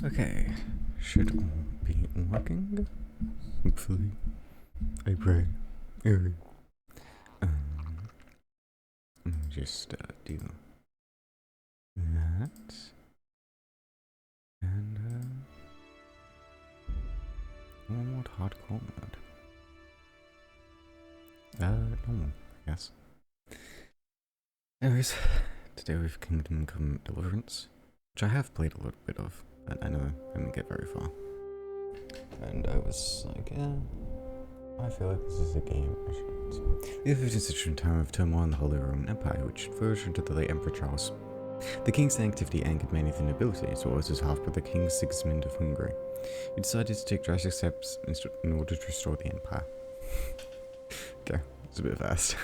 Okay, should all be working? Hopefully. I pray. Um, just do that. And, one more hardcore mode. Normal, I guess. Anyways, today we have Kingdom Come Deliverance, which I have played a little bit of, but I know I didn't get very far. And I was like, yeah, I feel like this is a game I should. We have lived in such a time of turmoil in the Holy Roman Empire, which flourished into the late Emperor Charles. The king's activity angered many of the nobility, as well as his half-brother King Sigismund of Hungary. He decided to take drastic steps in order to restore the empire. Okay, it's a bit fast.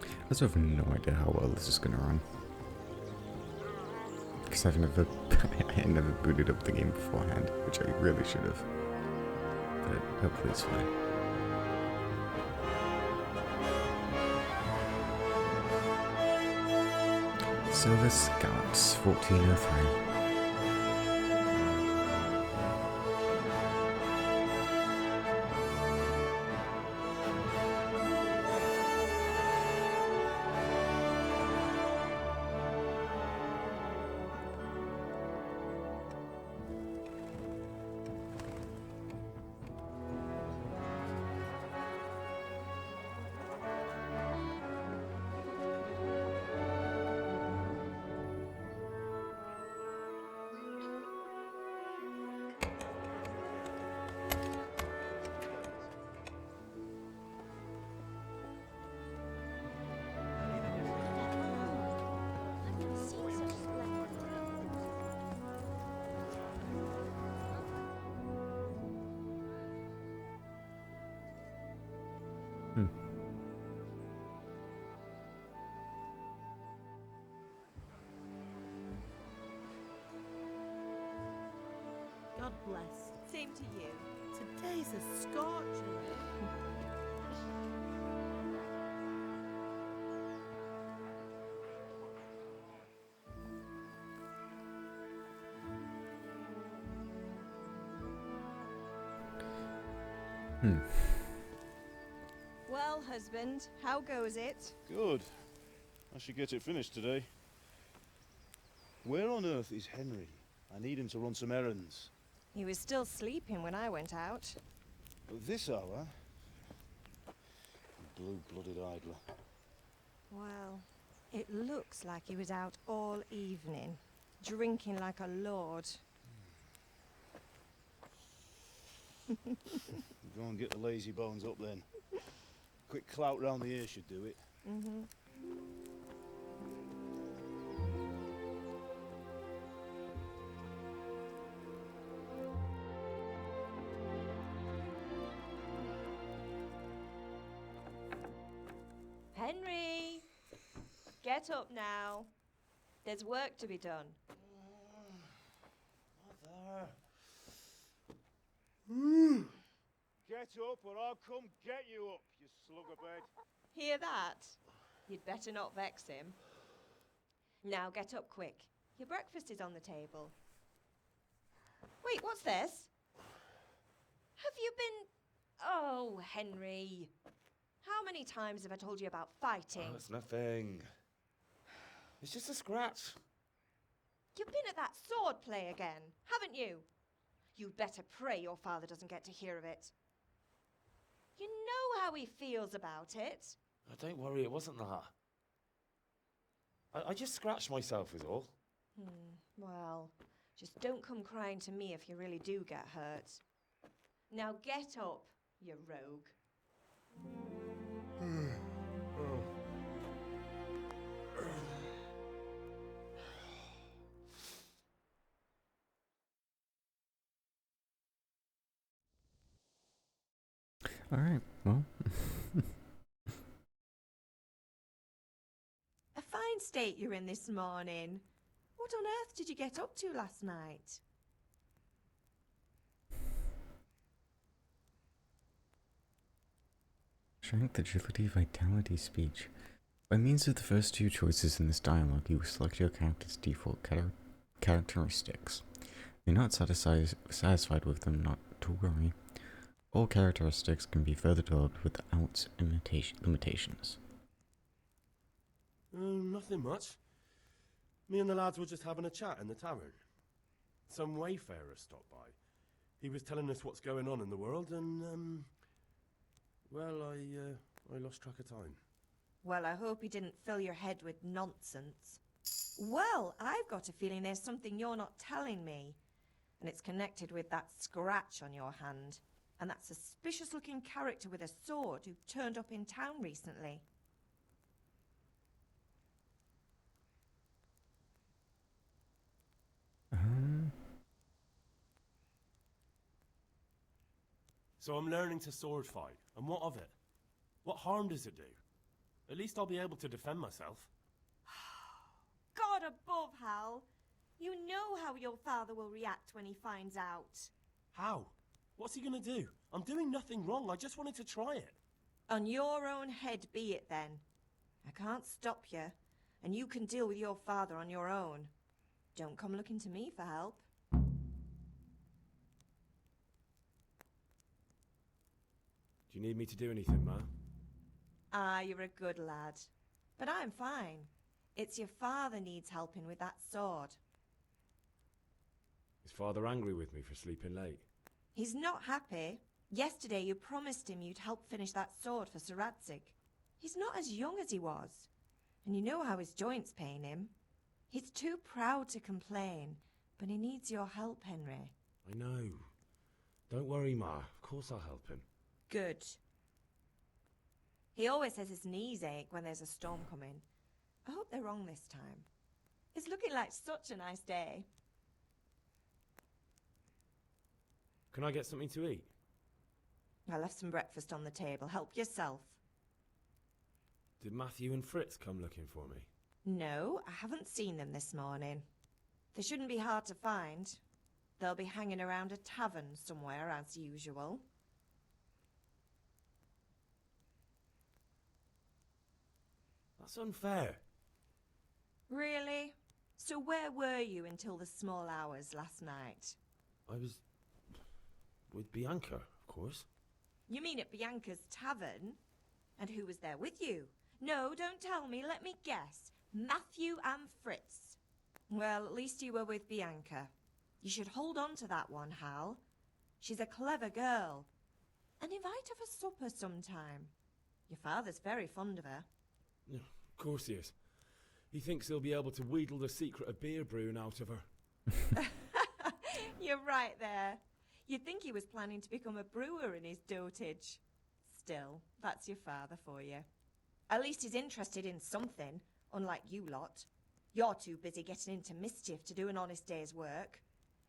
I also have no idea how well this is gonna run. Because I never booted up the game beforehand, which I really should have. But hopefully it's fine. Silver Scouts, 1403. God bless. Same to you. Today's a scorcher. Well, husband, how goes it? Good. I should get it finished today. Where on earth is Henry? I need him to run some errands. He was still sleeping when I went out. At this hour? Blue-blooded idler. Well, it looks like he was out all evening, drinking like a lord. Go and get the lazy bones up then. Quick clout round the ear should do it. Henry! Get up now. There's work to be done. Get up or I'll come get you up, you slugabed. Hear that? You'd better not vex him. Now get up quick. Your breakfast is on the table. Wait, what's this? Have you been... Oh, Henry. How many times have I told you about fighting? Oh, it's nothing. It's just a scratch. You've been at that sword play again, haven't you? You'd better pray your father doesn't get to hear of it. You know how he feels about it. Oh, don't worry, it wasn't that. I just scratched myself is all. Well, just don't come crying to me if you really do get hurt. Now get up, you rogue. Alright, well. A fine state you're in this morning. What on earth did you get up to last night? Strength, agility, vitality, speech. By means of the first two choices in this dialogue, you select your character's default characteristics. If you're not satisfied with them, not to worry. All characteristics can be further developed without limitations. Nothing much. Me and the lads were just having a chat in the tavern. Some wayfarer stopped by. He was telling us what's going on in the world, and well, I lost track of time. Well, I hope he didn't fill your head with nonsense. Well, I've got a feeling there's something you're not telling me. And it's connected with that scratch on your hand. And that suspicious-looking character with a sword who turned up in town recently. So I'm learning to sword fight, and what of it? What harm does it do? At least I'll be able to defend myself. God above, Hal! You know how your father will react when he finds out. How? What's he gonna do? I'm doing nothing wrong, I just wanted to try it. On your own head be it then. I can't stop you, and you can deal with your father on your own. Don't come looking to me for help. Do you need me to do anything, Ma? Ah, you're a good lad. But I'm fine. It's your father needs helping with that sword. Is Father angry with me for sleeping late? He's not happy. Yesterday you promised him you'd help finish that sword for Sir Radzig. He's not as young as he was. And you know how his joints pain him. He's too proud to complain, but he needs your help, Henry. I know. Don't worry, Ma. Of course I'll help him. Good. He always says his knees ache when there's a storm coming. I hope they're wrong this time. It's looking like such a nice day. Can I get something to eat? I left some breakfast on the table. Help yourself. Did Matthew and Fritz come looking for me? No, I haven't seen them this morning. They shouldn't be hard to find. They'll be hanging around a tavern somewhere as usual. That's unfair. Really? So where were you until the small hours last night? I was with Bianca, of course. You mean at Bianca's tavern? And who was there with you? No, don't tell me, let me guess. Matthew and Fritz. Well, at least you were with Bianca. You should hold on to that one, Hal. She's a clever girl. And invite her for supper sometime. Your father's very fond of her. Yeah, of course he is. He thinks he'll be able to wheedle the secret of beer brewing out of her. You're right there. You'd think he was planning to become a brewer in his dotage. Still, that's your father for you. At least he's interested in something, unlike you lot. You're too busy getting into mischief to do an honest day's work.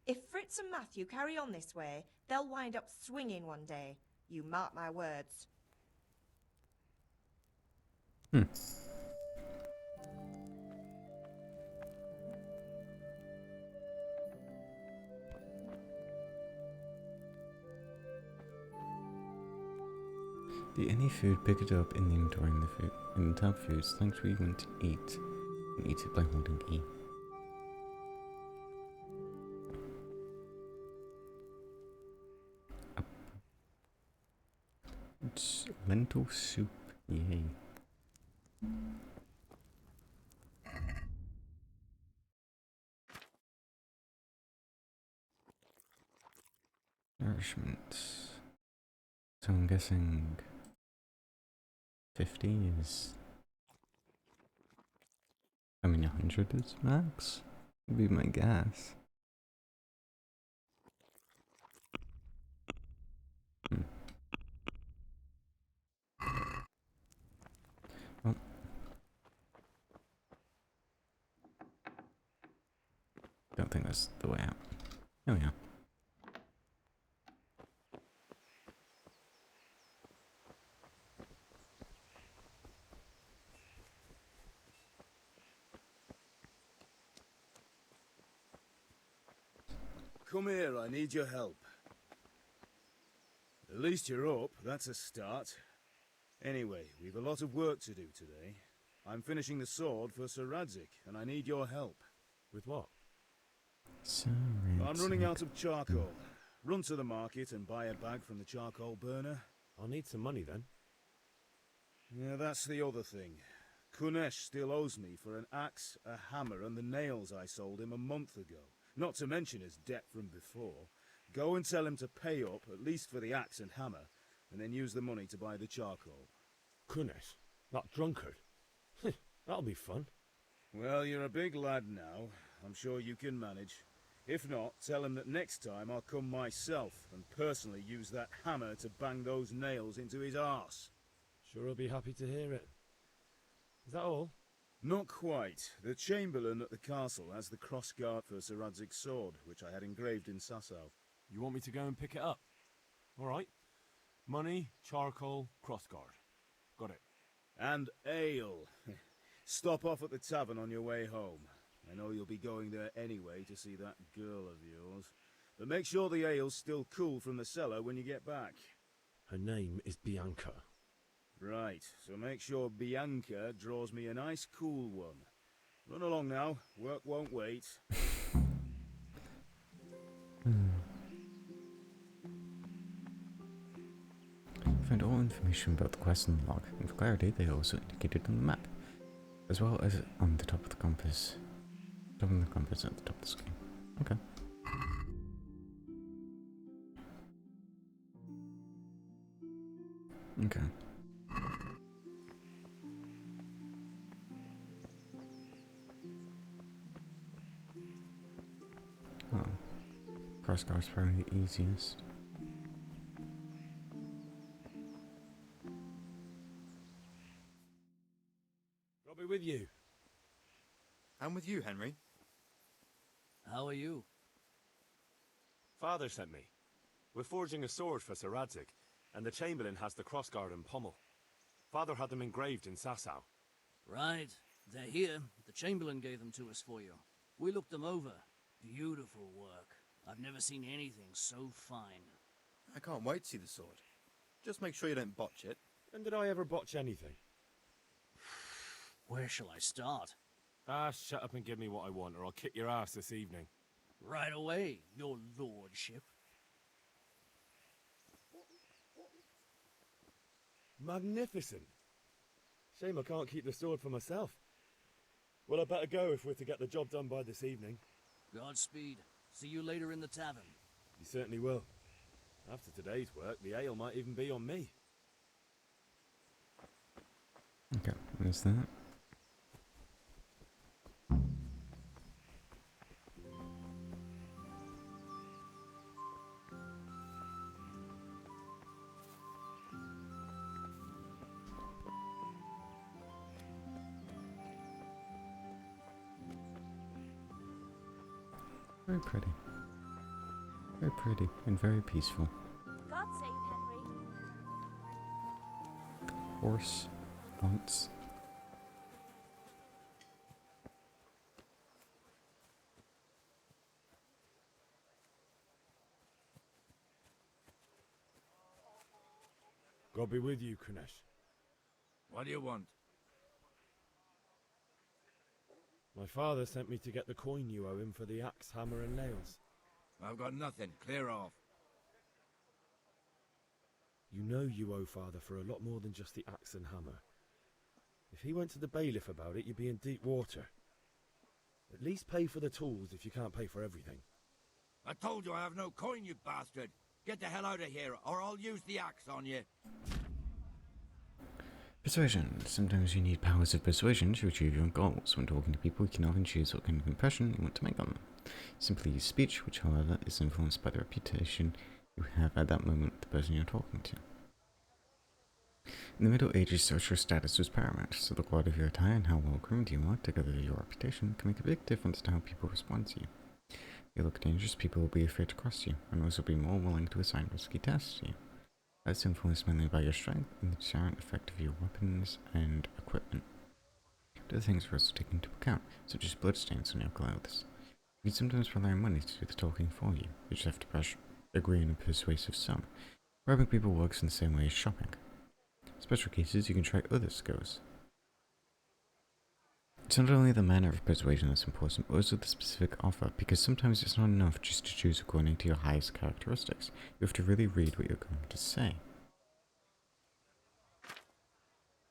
If Fritz and Matthew carry on this way, they'll wind up swinging one day. You mark my words. The any food, pick it up in the inventory in the tab foods. Select where you want to eat and eat it by holding E. It's lentil soup, yay. Nourishment. So I'm guessing 50 is... I mean 100 is max? Would be my guess. Well, don't think that's the way out. Oh yeah. Come here, I need your help. At least you're up, that's a start. Anyway, we've a lot of work to do today. I'm finishing the sword for Sir Radzik, and I need your help. With what? I'm running out of charcoal. Run to the market and buy a bag from the charcoal burner. I'll need some money then. Yeah, that's the other thing. Kunesh still owes me for an axe, a hammer, and the nails I sold him a month ago. Not to mention his debt from before. Go and tell him to pay up, at least for the axe and hammer, and then use the money to buy the charcoal. Kunesh? That drunkard? That'll be fun. Well, you're a big lad now. I'm sure you can manage. If not, tell him that next time I'll come myself and personally use that hammer to bang those nails into his arse. Sure he'll be happy to hear it. Is that all? Not quite. The Chamberlain at the castle has the crossguard for Sir Radzig's sword, which I had engraved in Sasau. You want me to go and pick it up? All right. Money, charcoal, crossguard. Got it. And ale. Stop off at the tavern on your way home. I know you'll be going there anyway to see that girl of yours. But make sure the ale's still cool from the cellar when you get back. Her name is Bianca. Right, so make sure Bianca draws me a nice cool one. Run along now, work won't wait. Find all information about the quest in the log, and for clarity they are also indicated on the map, as well as on the top of the compass. Top of the compass at the top of the screen. Okay. Okay. Oh. Crossguard's probably the easiest. I'll be with you. I'm with you, Henry. How are you? Father sent me. We're forging a sword for Sir Radzik, and the Chamberlain has the crossguard and pommel. Father had them engraved in Sasau. Right. They're here. The Chamberlain gave them to us for you. We looked them over. Beautiful work. I've never seen anything so fine. I can't wait to see the sword. Just make sure you don't botch it. When did I ever botch anything? Where shall I start? Shut up and give me what I want, or I'll kick your ass this evening. Right away, your lordship. Magnificent. Shame I can't keep the sword for myself. Well, I better go if we're to get the job done by this evening. Godspeed. See you later in the tavern. You certainly will. After today's work, the ale might even be on me. Okay, what is that? Very pretty. Very pretty and very peaceful. God save Henry. Horse once. God be with you, Kunesh. What do you want? My father sent me to get the coin you owe him for the axe, hammer and nails. I've got nothing. Clear off. You know you owe father for a lot more than just the axe and hammer. If he went to the bailiff about it, you'd be in deep water. At least pay for the tools if you can't pay for everything. I told you I have no coin, you bastard. Get the hell out of here, or I'll use the axe on you. Persuasion. Sometimes you need powers of persuasion to achieve your goals. When talking to people, you can often choose what kind of impression you want to make on them. Simply use speech, which, however, is influenced by the reputation you have at that moment with the person you're talking to. In the Middle Ages, social status was paramount, so the quality of your attire and how well groomed you are, together with your reputation, can make a big difference to how people respond to you. If you look dangerous, people will be afraid to cross you, and also be more willing to assign risky tasks to you. That's influenced mainly by your strength and the deterrent effect of your weapons and equipment. Other things are also taken into account, such as bloodstains on your clothes. You can sometimes rely on money to do the talking for you. You just have to agree on a persuasive sum. Robbing people works in the same way as shopping. Special cases, you can try other skills. It's not only the manner of persuasion that's important, but also the specific offer, because sometimes it's not enough just to choose according to your highest characteristics. You have to really read what you're going to say.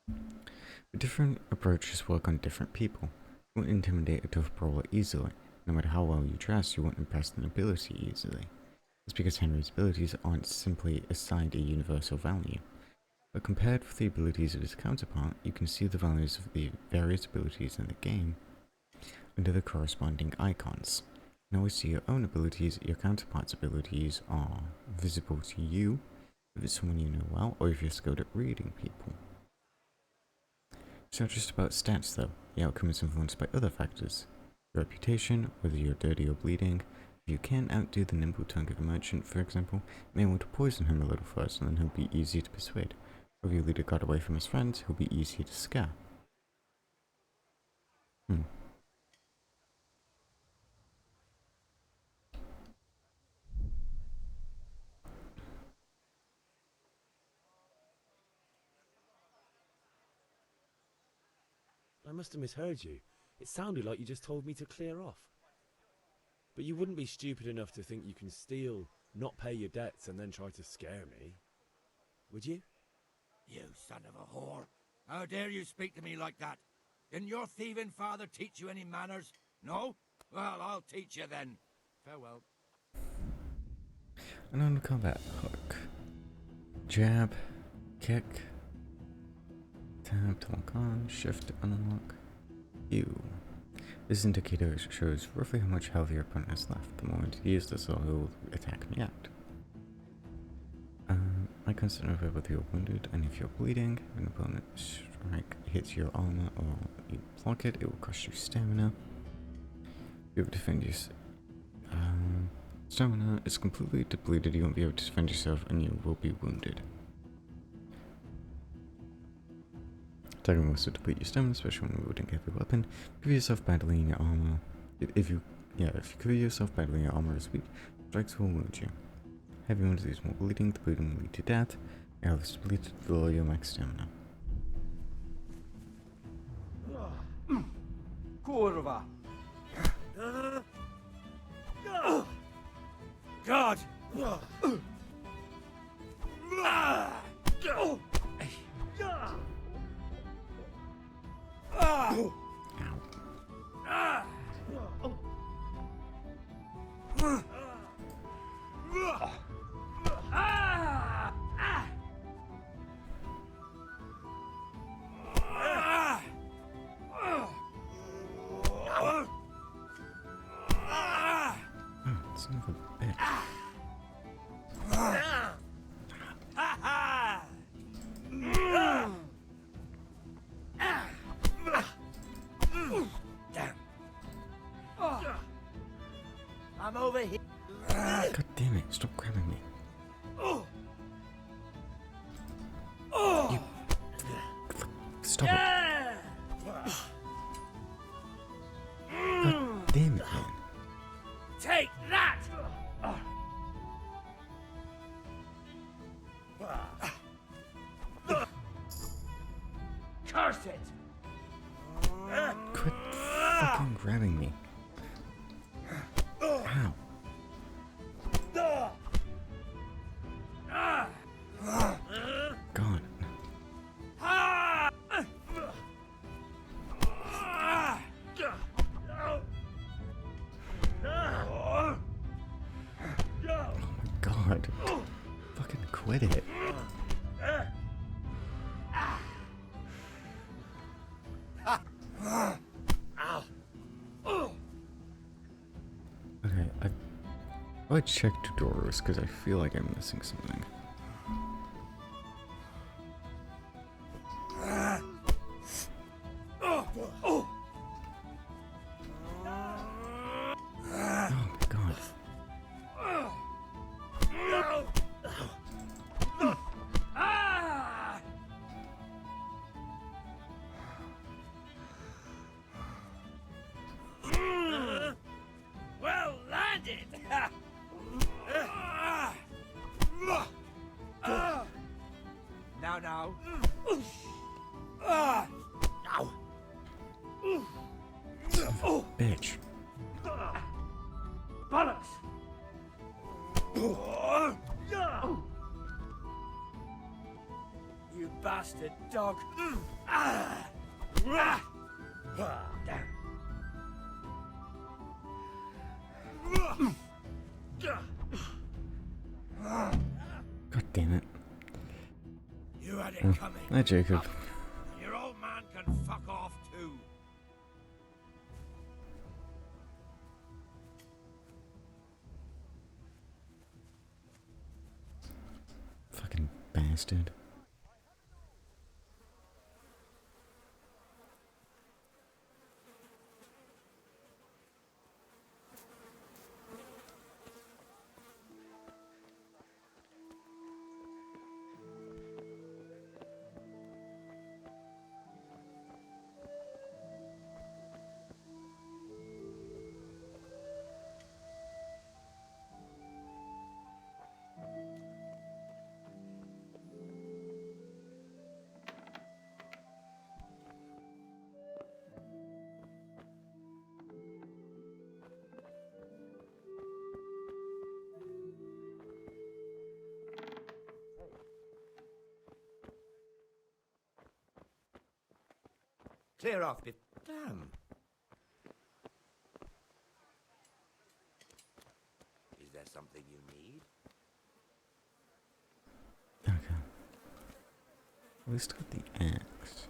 But different approaches work on different people. You won't intimidate a tough brawler easily. No matter how well you dress, you won't impress an ability easily. It's because Henry's abilities aren't simply assigned a universal value. But compared with the abilities of his counterpart, you can see the values of the various abilities in the game under the corresponding icons. You can always see your own abilities. Your counterpart's abilities are visible to you if it's someone you know well, or if you're skilled at reading people. It's not just about stats though. The outcome is influenced by other factors. Your reputation, whether you're dirty or bleeding. If you can't outdo the nimble tongue of a merchant, for example, you may want to poison him a little first, and then he'll be easy to persuade. If your leader got away from his friends, he'll be easy to scare. I must have misheard you. It sounded like you just told me to clear off. But you wouldn't be stupid enough to think you can steal, not pay your debts, and then try to scare me, would you? You son of a whore. How dare you speak to me like that? Didn't your thieving father teach you any manners? No? Well, I'll teach you then. Farewell. And on combat hook. Jab, kick, tab to lock on, shift to unlock. U. This indicator shows roughly how much health your opponent has left. The moment you use this, he'll attack and react. Icons that notify whether you're wounded, and if you're bleeding, an opponent strike hits your armor or you block it, it will cost you stamina. You'll be able to defend your stamina is completely depleted, you won't be able to defend yourself, and you will be wounded. Attacking will also deplete your stamina, especially when wielding a heavy weapon. Cover yourself badly in your armor. If you cover yourself badly and your armor is weak, strikes will wound you. Heavy wounds leads more bleeding, the bleeding will lead to death. Your health is depleted below your max stamina. Kurwa. God! Son of a bitch. Damn. I'm over here. God damn it, stop grabbing me. You... Stop it. God damn it, man. Take that! Curse it! Quit fucking grabbing me. Ow. God. God. Fucking quit it. Okay, I checked doors because I feel like I'm missing something. Oh my god. Well landed! bitch. Bollocks! You bastard dog! Down. God damn it. You had it Oh, coming. hi, Jacob. Your old man can fuck off too. Fucking bastard. Clear off, bit. Damn. Is there something you need? Okay. At least got the axe.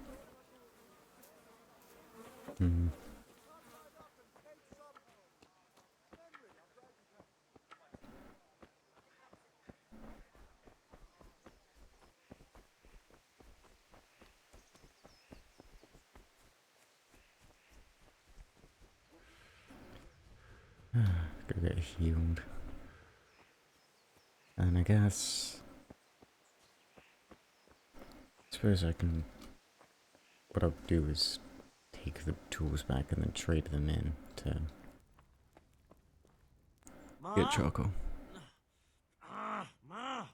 Hmm. Go get healed. And I suppose I can, what I'll do is take the tools back and then trade them in to get charcoal. Ma!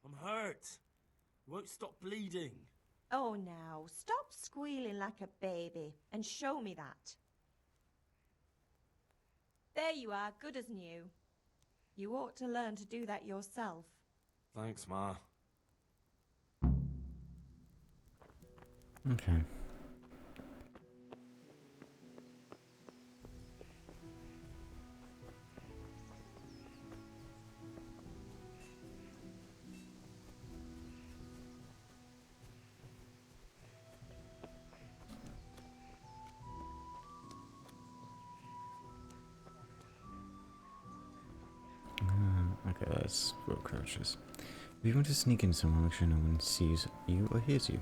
I'm hurt. Won't stop bleeding. Oh, now, stop squealing like a baby and show me that. There you are, good as new. You ought to learn to do that yourself. Thanks, Ma. Okay. Okay, that's road crouches. If you want to sneak in somewhere, make sure no one sees you or hears you.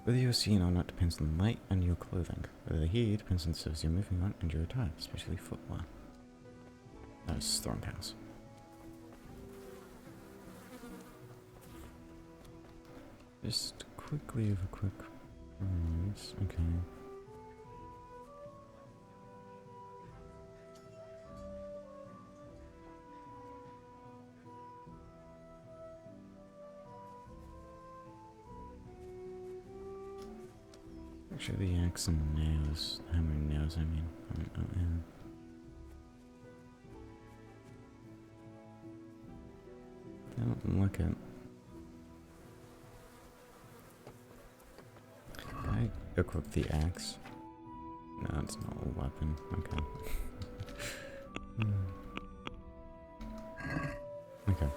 Whether you're seen or not depends on the light and your clothing. Whether they hear you depends on the surface you're moving on and your attire, especially footwear. That was Stormhouse. Just quickly have a quick peruse. Okay. Actually, the axe and nails, hammer and nails, I mean. Don't look at. Can I equip the axe? No, it's not a weapon. Okay. Okay.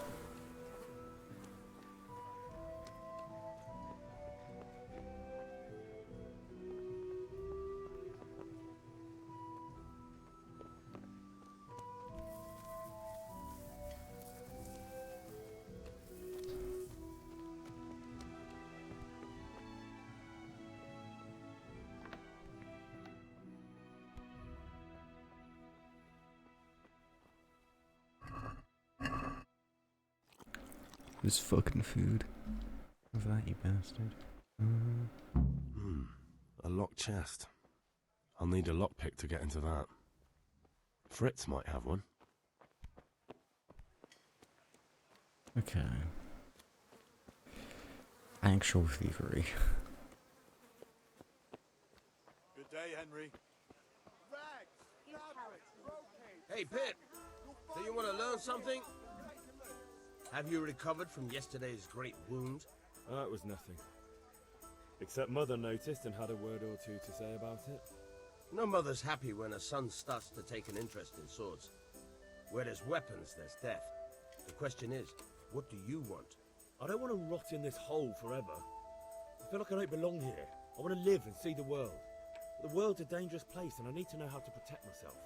This fucking food. Have that, you bastard. A locked chest. I'll need a lockpick to get into that. Fritz might have one. Okay. Actual thievery. Good day, Henry. Hey, Pip. Do you want to learn something? Have you recovered from yesterday's great wound? It was nothing. Except Mother noticed and had a word or two to say about it. No mother's happy when her son starts to take an interest in swords. Where there's weapons, there's death. The question is, what do you want? I don't want to rot in this hole forever. I feel like I don't belong here. I want to live and see the world. The world's a dangerous place and I need to know how to protect myself.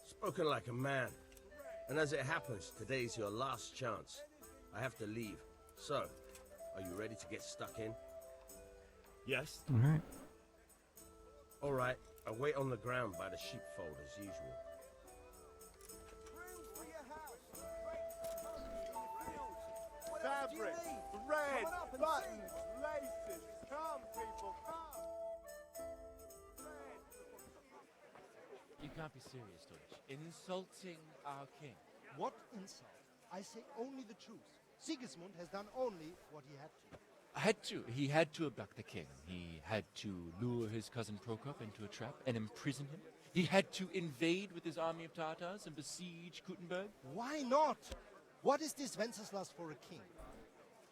Spoken like a man. And as it happens, today's your last chance. I have to leave. So, are you ready to get stuck in? Yes. Alright. Alright, I'll wait on the ground by the sheepfold as usual. Fabric, red, buttons, laces. Come, people, come. You can't be serious, Deutsch. Insulting our king. What insult? I say only the truth. Sigismund has done only what he had to. He had to abduct the king. He had to lure his cousin Prokop into a trap and imprison him. He had to invade with his army of Tatars and besiege Kuttenberg. Why not? What is this Wenceslas for a king?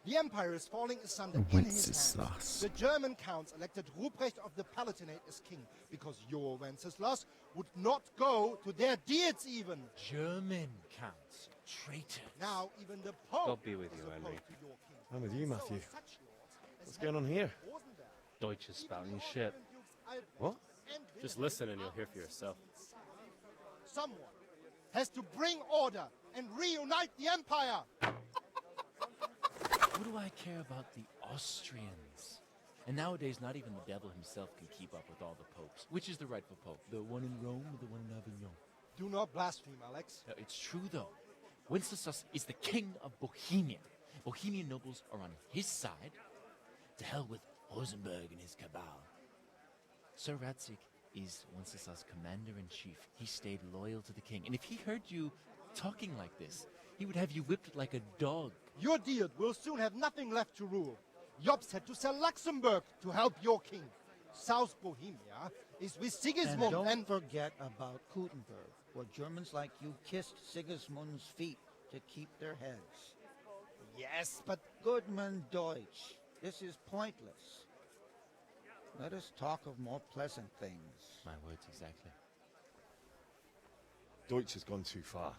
The empire is falling asunder in his hands. The German counts elected Ruprecht of the Palatinate as king because your Wenceslas would not go to their deeds even. German counts. Traitors. Now even the Pope God be with you, is Henry. opposed to your king. I'm with you, Matthew. So such lords as What's going on here? Rosenberg, Deutsch is spouting shit. What? and Just Wilhelm listen and you'll hear for yourself. Someone has to bring order and reunite the empire. What do I care about the Austrians? And nowadays, not even the devil himself can keep up with all the popes. Which is the rightful pope? The one in Rome or the one in Avignon? Do not blaspheme, Alex. No, it's true, though. Wenceslas is the king of Bohemia. Bohemian nobles are on his side. To hell with Rosenberg and his cabal. Sir Radzik is Wenceslas' commander-in-chief. He stayed loyal to the king. And if he heard you talking like this, he would have you whipped like a dog. Your Diet will soon have nothing left to rule. Jobst had to sell Luxembourg to help your king. South Bohemia is with Sigismund and don't forget about Kuttenberg, where Germans like you kissed Sigismund's feet to keep their heads. Yes, but... Goodman Deutsch, this is pointless. Let us talk of more pleasant things. My words exactly. Deutsch has gone too far.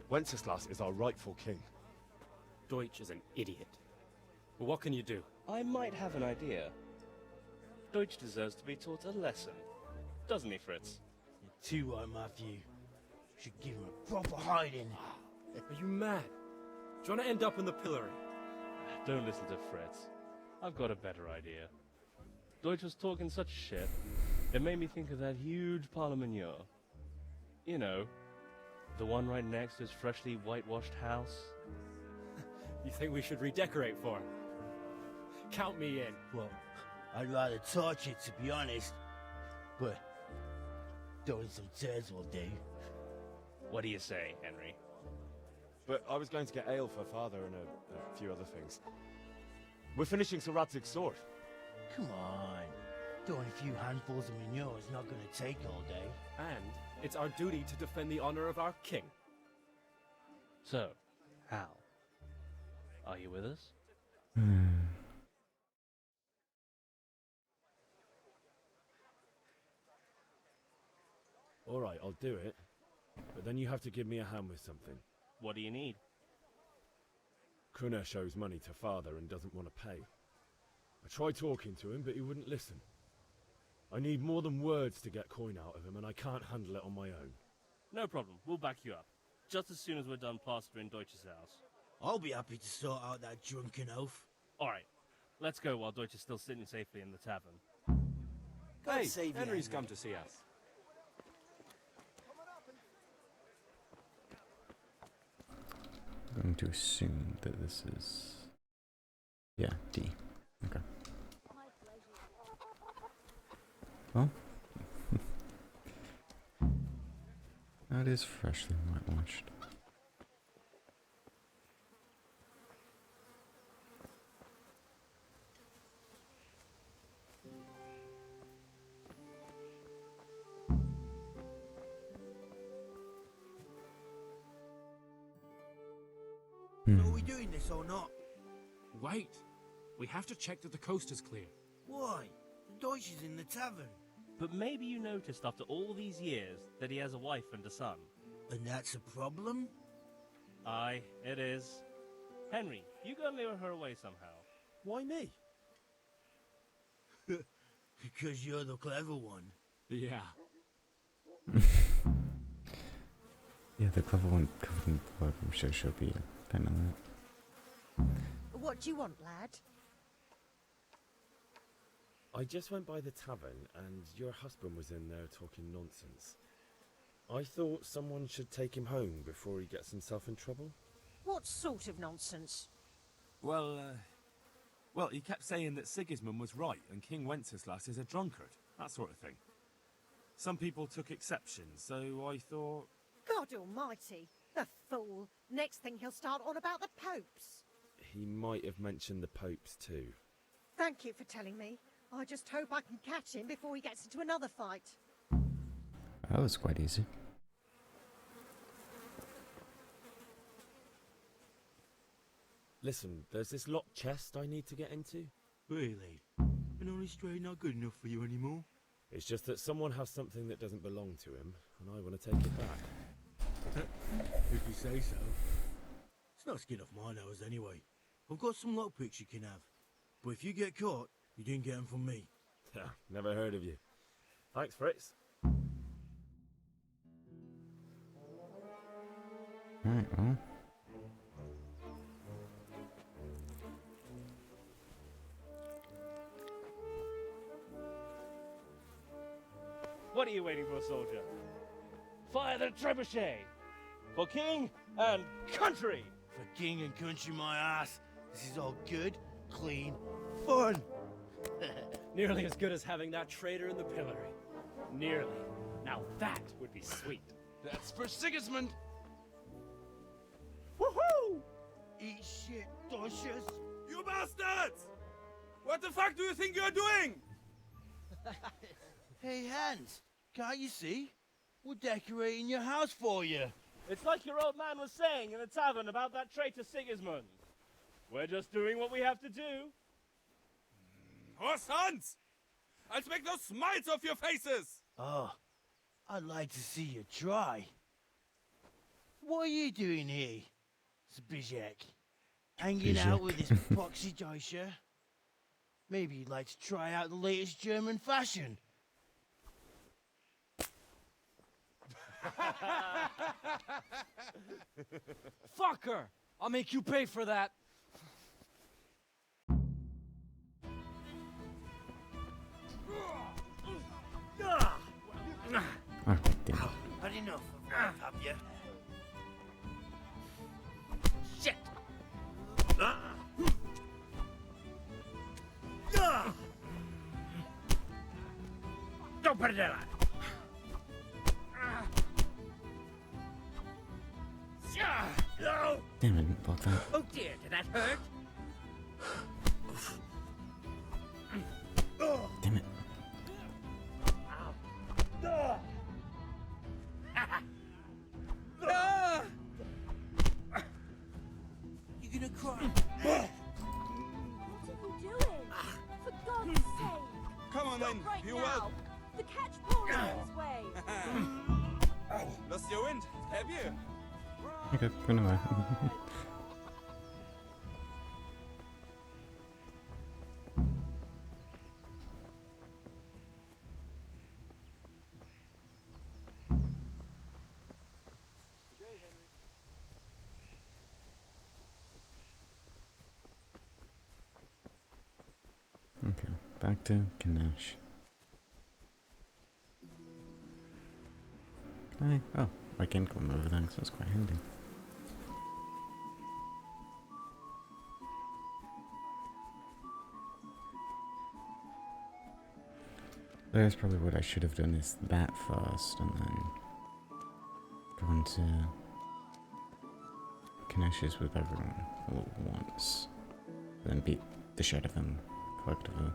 Wenceslas is our rightful king. Deutsch is an idiot. But what can you do? I might have an idea. Deutsch deserves to be taught a lesson. Doesn't he, Fritz? You're too right, Matthew. Should give him a proper hiding. Are you mad? Do you want to end up in the pillory? Don't listen to Fritz. I've got a better idea. Deutsch was talking such shit, it made me think of that huge parliament. You know, the one right next to his freshly whitewashed house. You think we should redecorate for him? Count me in. Well, I'd rather torch it, to be honest. But throwing some turds will do. What do you say, Henry? But I was going to get ale for father and a few other things. We're finishing Sir Radzig's sword. Come on. Throwing a few handfuls of manure is not going to take all day. And it's our duty to defend the honor of our king. So, Hal, are you with us? All right, I'll do it. But then you have to give me a hand with something. What do you need? Kunesh owes money to father and doesn't want to pay. I tried talking to him, but he wouldn't listen. I need more than words to get coin out of him, and I can't handle it on my own. No problem. We'll back you up. Just as soon as we're done plastering Deutsch's house. I'll be happy to sort out that drunken oaf. Alright, let's go while Deutsch is still sitting safely in the tavern. Hey, Henry's come to see us. I'm going to assume that this is... Yeah, D. Okay. Well... that is freshly whitewashed. So are we doing this or not? Wait. We have to check that the coast is clear. Why? The Deutsch is in the tavern. But maybe you noticed after all these years that he has a wife and a son. And that's a problem? Aye, it is. Henry, you gotta lure her away somehow. Why me? Because you're the clever one. Yeah. Yeah, the clever one covered in blood. I'm sure she'll be a fan of that. What do you want, lad? I just went by the tavern and your husband was in there talking nonsense. I thought someone should take him home before he gets himself in trouble. What sort of nonsense? Well, he kept saying that Sigismund was right and King Wenceslas is a drunkard, that sort of thing. Some people took exception, so I thought... God almighty, the fool. Next thing he'll start on about the popes. He might have mentioned the popes too. Thank you for telling me. I just hope I can catch him before he gets into another fight. That was quite easy. Listen, there's this locked chest I need to get into. Really? An honest trade not good enough for you anymore? It's just that someone has something that doesn't belong to him, and I want to take it back. If you say so. It's not skin off my nose anyway. I've got some lockpicks you can have. But if you get caught, you didn't get them from me. Never heard of you. Thanks, Fritz. Alright, well. What are you waiting for, soldier? Fire the trebuchet! For king and country! For king and country, my ass. This is all good, clean, fun. Nearly as good as having that traitor in the pillory. Nearly. Now that would be sweet. That's for Sigismund! Woohoo! Eat shit, Deutsches. You bastards! What the fuck do you think you're doing? Hey, Hans, can't you see? We're decorating your house for you. It's like your old man was saying in the tavern about that traitor Sigismund. We're just doing what we have to do. Horse Hans! I'll make those smiles off your faces! Oh, I'd like to see you try. What are you doing here, Zbigniew? Hanging out with this boxy Deutscher? Maybe you'd like to try out the latest German fashion. Fuck her! I'll make you pay for that. Oh, damn. Had enough of life, have you? Shit! Don't put it in. No! Damn it, about that. Oh dear, did that hurt? Damn it. You're gonna cry. What are you doing? For God's sake! Come on then, Right you now. will. The catch pulls this way. Lost your wind, have you? Okay, run away. Okay, back to Ganesh. Oh, I can climb over there, so that's quite handy. That's probably what I should have done, is that first, and then gone to Ganesh's with everyone all at once. Then beat the shit out of them collectively.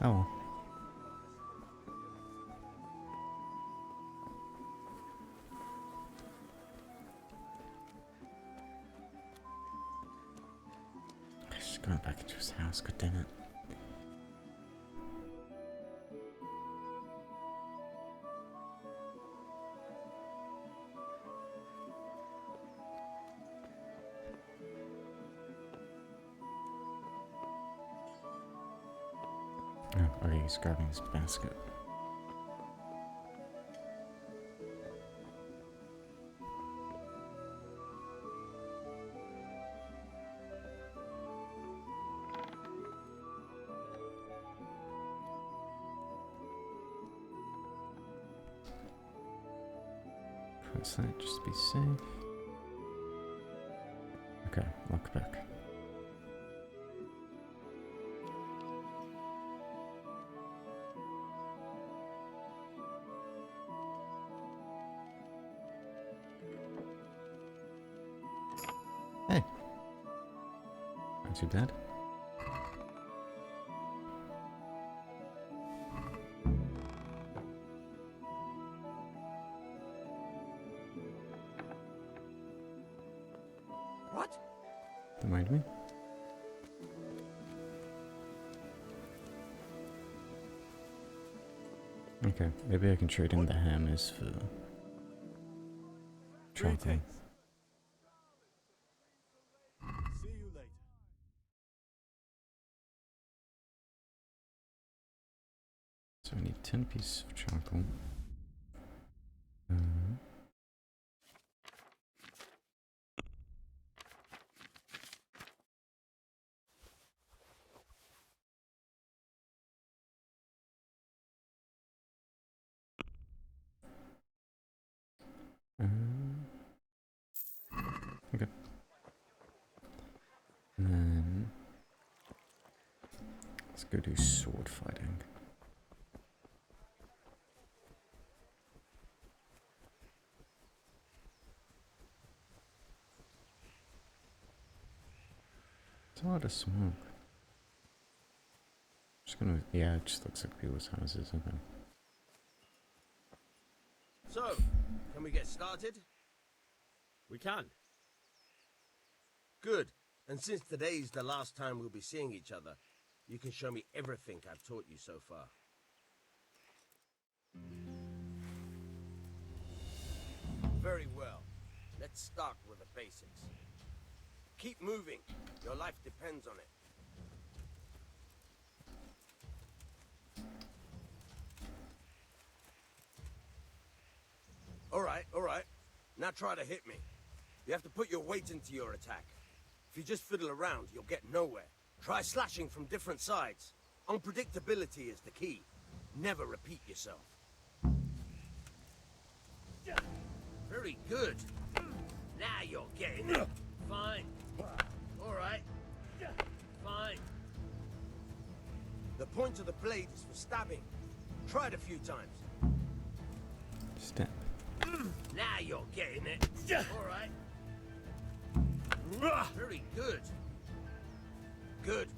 Oh well. this house, god damn it. Oh, okay, he's grabbing his basket. Press that just to be safe. Okay, lock back. Hey. Not too bad. What? Don't mind me. Okay, maybe I can trade in the hammers for charcoal. See you later. So I need 10 pieces of charcoal. Okay. And then let's go do sword fighting. It's a lot of smoke. Just gonna, yeah, it just looks like people's houses, okay. So, can we get started? We can. Good. And since today's the last time we'll be seeing each other, you can show me everything I've taught you so far. Very well. Let's start with the basics. Keep moving. Your life depends on it. All right. Now try to hit me. You have to put your weight into your attack. If you just fiddle around, you'll get nowhere. Try slashing from different sides. Unpredictability is the key. Never repeat yourself. Very good. Now you're getting it. Fine. All right. Fine. The point of the blade is for stabbing. Try it a few times. Step. Now you're getting it. All right. Very good. Good.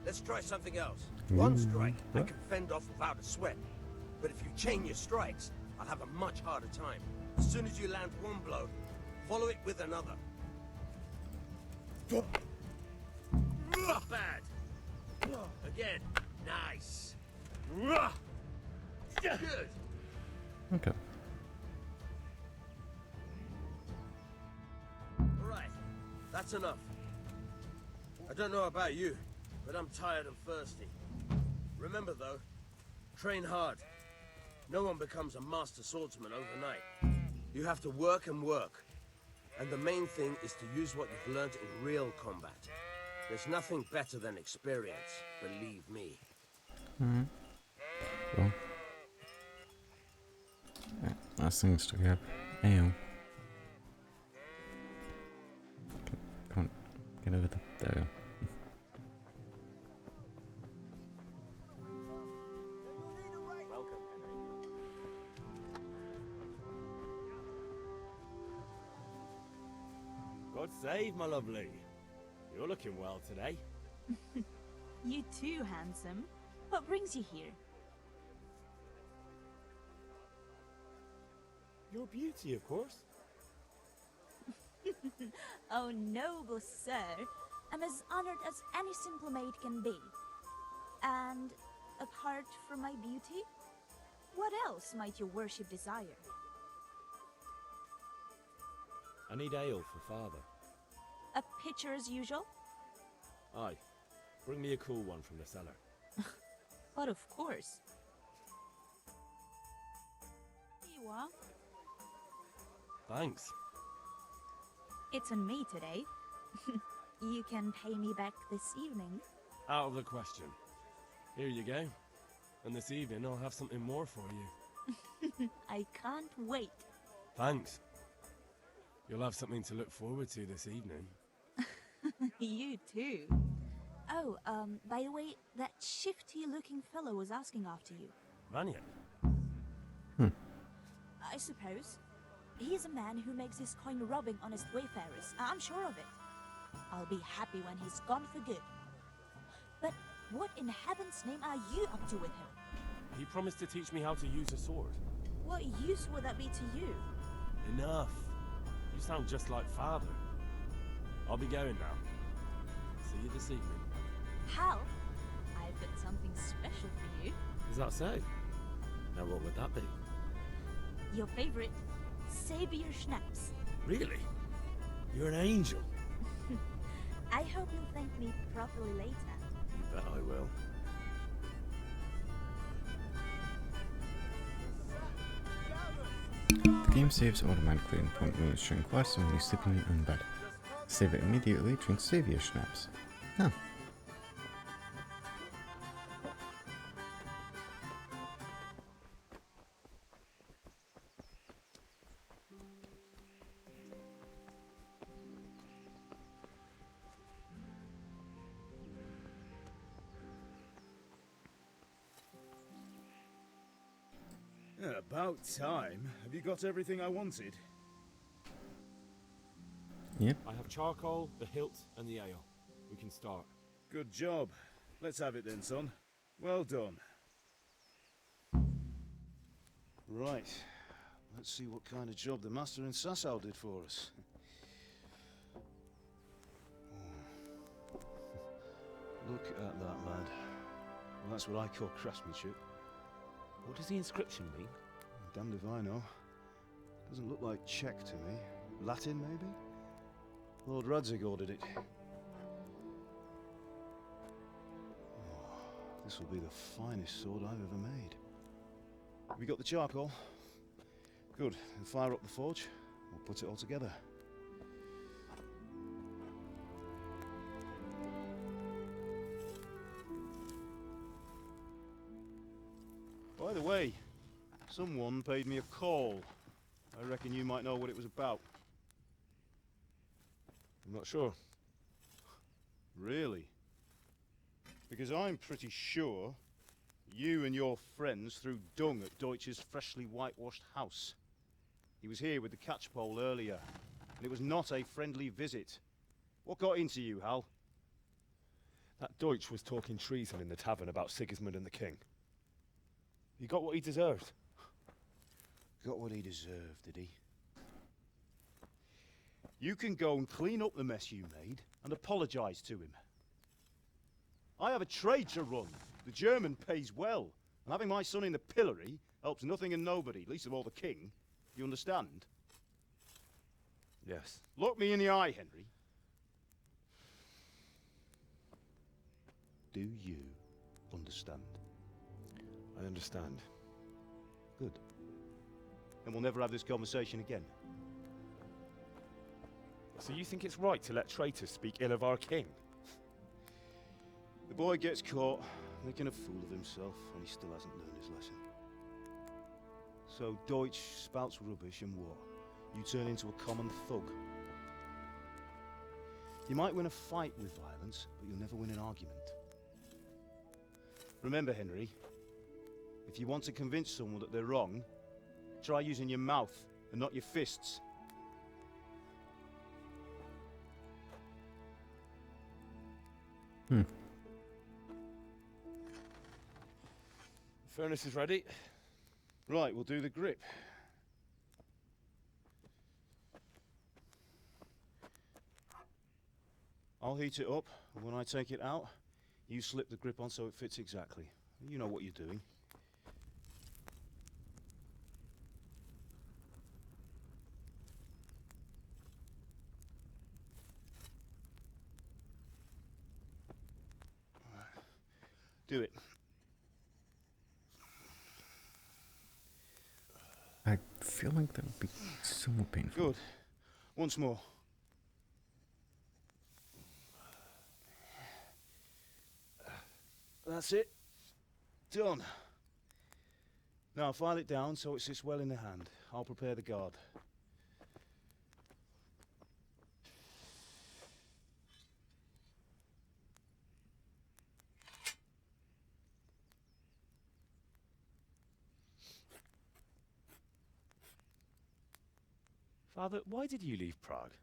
Let's try something else. One strike, I can fend off without a sweat. But if you chain your strikes, I'll have a much harder time. As soon as you land one blow, follow it with another. Not bad. Again. Nice. Good. Okay. All right. That's enough. I don't know about you, but I'm tired and thirsty. Remember though, train hard. No one becomes a master swordsman overnight. You have to work and work. And the main thing is to use what you've learned in real combat. There's nothing better than experience, believe me. Alright. Well. Right, last things to grab. Ale. Come on. Get over there. There we go. God save, my lovely. You're looking well today. You too, handsome. What brings you here? Your beauty, of course. Oh, noble sir. I'm as honored as any simple maid can be. And apart from my beauty, what else might your worship desire? I need ale for father. A pitcher as usual? Aye. Bring me a cool one from the cellar. But of course. Here you are. Thanks. It's on me today. You can pay me back this evening. Out of the question. Here you go. And this evening I'll have something more for you. I can't wait. Thanks. You'll have something to look forward to this evening. You too. Oh, by the way, that shifty-looking fellow was asking after you. Vanya? I suppose. He is a man who makes his coin robbing honest wayfarers. I'm sure of it. I'll be happy when he's gone for good. But what in heaven's name are you up to with him? He promised to teach me how to use a sword. What use would that be to you? Enough. You sound just like father. I'll be going now. See you this evening. Hal, I've got something special for you. Is that so? Now what would that be? Your favorite, Savior Schnapps. Really? You're an angel. I hope you'll thank me properly later. You bet I will. The game saves automatically in point moves during quests and when you sleep in your own bed. Save it immediately, drink Savior Schnapps. Oh. Yeah, about time. Have you got everything I wanted? Yep. I have charcoal, the hilt, and the ale. We can start. Good job. Let's have it then, son. Well done. Right. Let's see what kind of job the master in Sasau did for us. Look at that, lad. Well, that's what I call craftsmanship. What does the inscription mean? Damned if I know. Doesn't look like Czech to me. Latin, maybe? Lord Radzig ordered it. Oh, this will be the finest sword I've ever made. Have you got the charcoal? Good. Then fire up the forge. We'll put it all together. By the way, someone paid me a call. I reckon you might know what it was about. I'm not sure. Really? Because I'm pretty sure you and your friends threw dung at Deutsch's freshly whitewashed house. He was here with the catchpole earlier, and it was not a friendly visit. What got into you, Hal? That Deutsch was talking treason in the tavern about Sigismund and the king. He got what he deserved. Got what he deserved, did he? You can go and clean up the mess you made and apologise to him. I have a trade to run. The German pays well, and having my son in the pillory helps nothing and nobody, least of all the king. You understand? Yes. Look me in the eye, Henry. Do you understand? I understand. Good. And we'll never have this conversation again. So you think it's right to let traitors speak ill of our king? The boy gets caught, making a fool of himself, and he still hasn't learned his lesson. So Deutsch spouts rubbish, and what? You turn into a common thug. You might win a fight with violence, but you'll never win an argument. Remember, Henry, if you want to convince someone that they're wrong, try using your mouth and not your fists. Furnace is ready. Right, we'll do the grip. I'll heat it up, and when I take it out, you slip the grip on so it fits exactly. You know what you're doing. Do it. I feel like that would be somewhat painful. Good. Once more. That's it. Done. Now file it down so it sits well in the hand. I'll prepare the guard. Father, why did you leave Prague?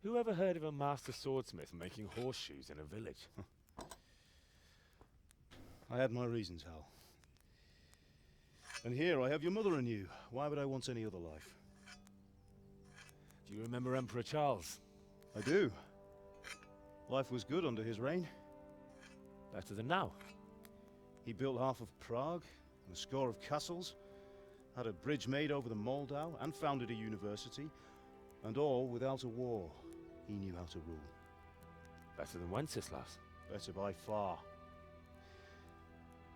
Who ever heard of a master swordsmith making horseshoes in a village? I had my reasons, Hal. And here I have your mother and you. Why would I want any other life? Do you remember Emperor Charles? I do. Life was good under his reign. Better than now. He built half of Prague, and a score of castles, had a bridge made over the Moldau, and founded a university, and all without a war. He knew how to rule. Better than Wenceslas. Better by far.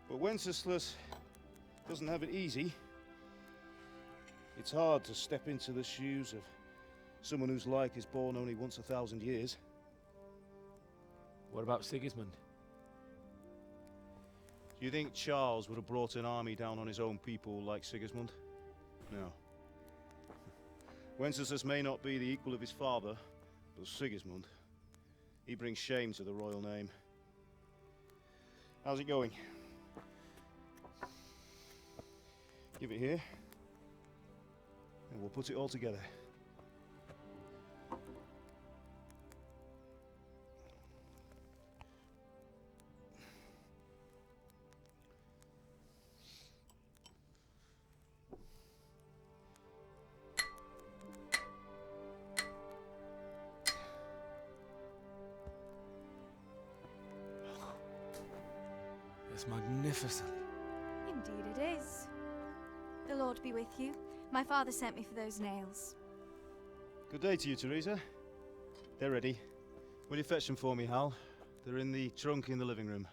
But Wenceslas doesn't have it easy. It's hard to step into the shoes of someone whose like is born only once 1,000 years. What about Sigismund? Do you think Charles would have brought an army down on his own people like Sigismund? No. Wenceslas may not be the equal of his father, but Sigismund, he brings shame to the royal name. How's it going? Give it here, and we'll put it all together. It's magnificent. Indeed it is. The Lord be with you. My father sent me for those nails. Good day to you, Teresa. They're ready. Will you fetch them for me, Hal? They're in the trunk in the living room.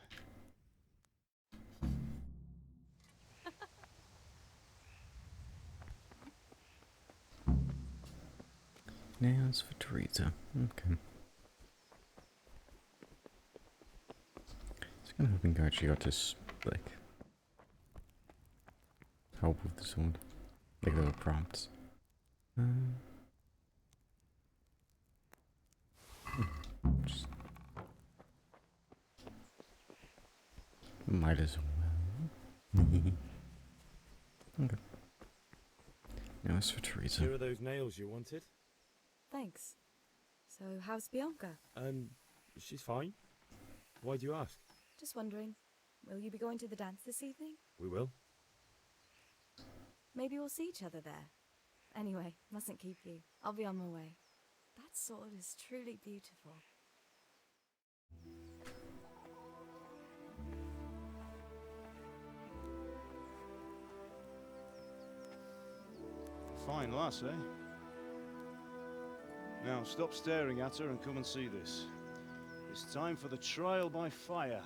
Nails for Teresa. Okay. It's kind of hoping God she got to like help with the sword, like little prompts. Just might as well. Okay. Nails for Teresa. Here are those nails you wanted. Thanks. So, how's Bianca? She's fine. Why do you ask? Just wondering, will you be going to the dance this evening? We will. Maybe we'll see each other there. Anyway, mustn't keep you. I'll be on my way. That sword is truly beautiful. Fine lass, eh? Now stop staring at her and come and see this. It's time for the trial by fire.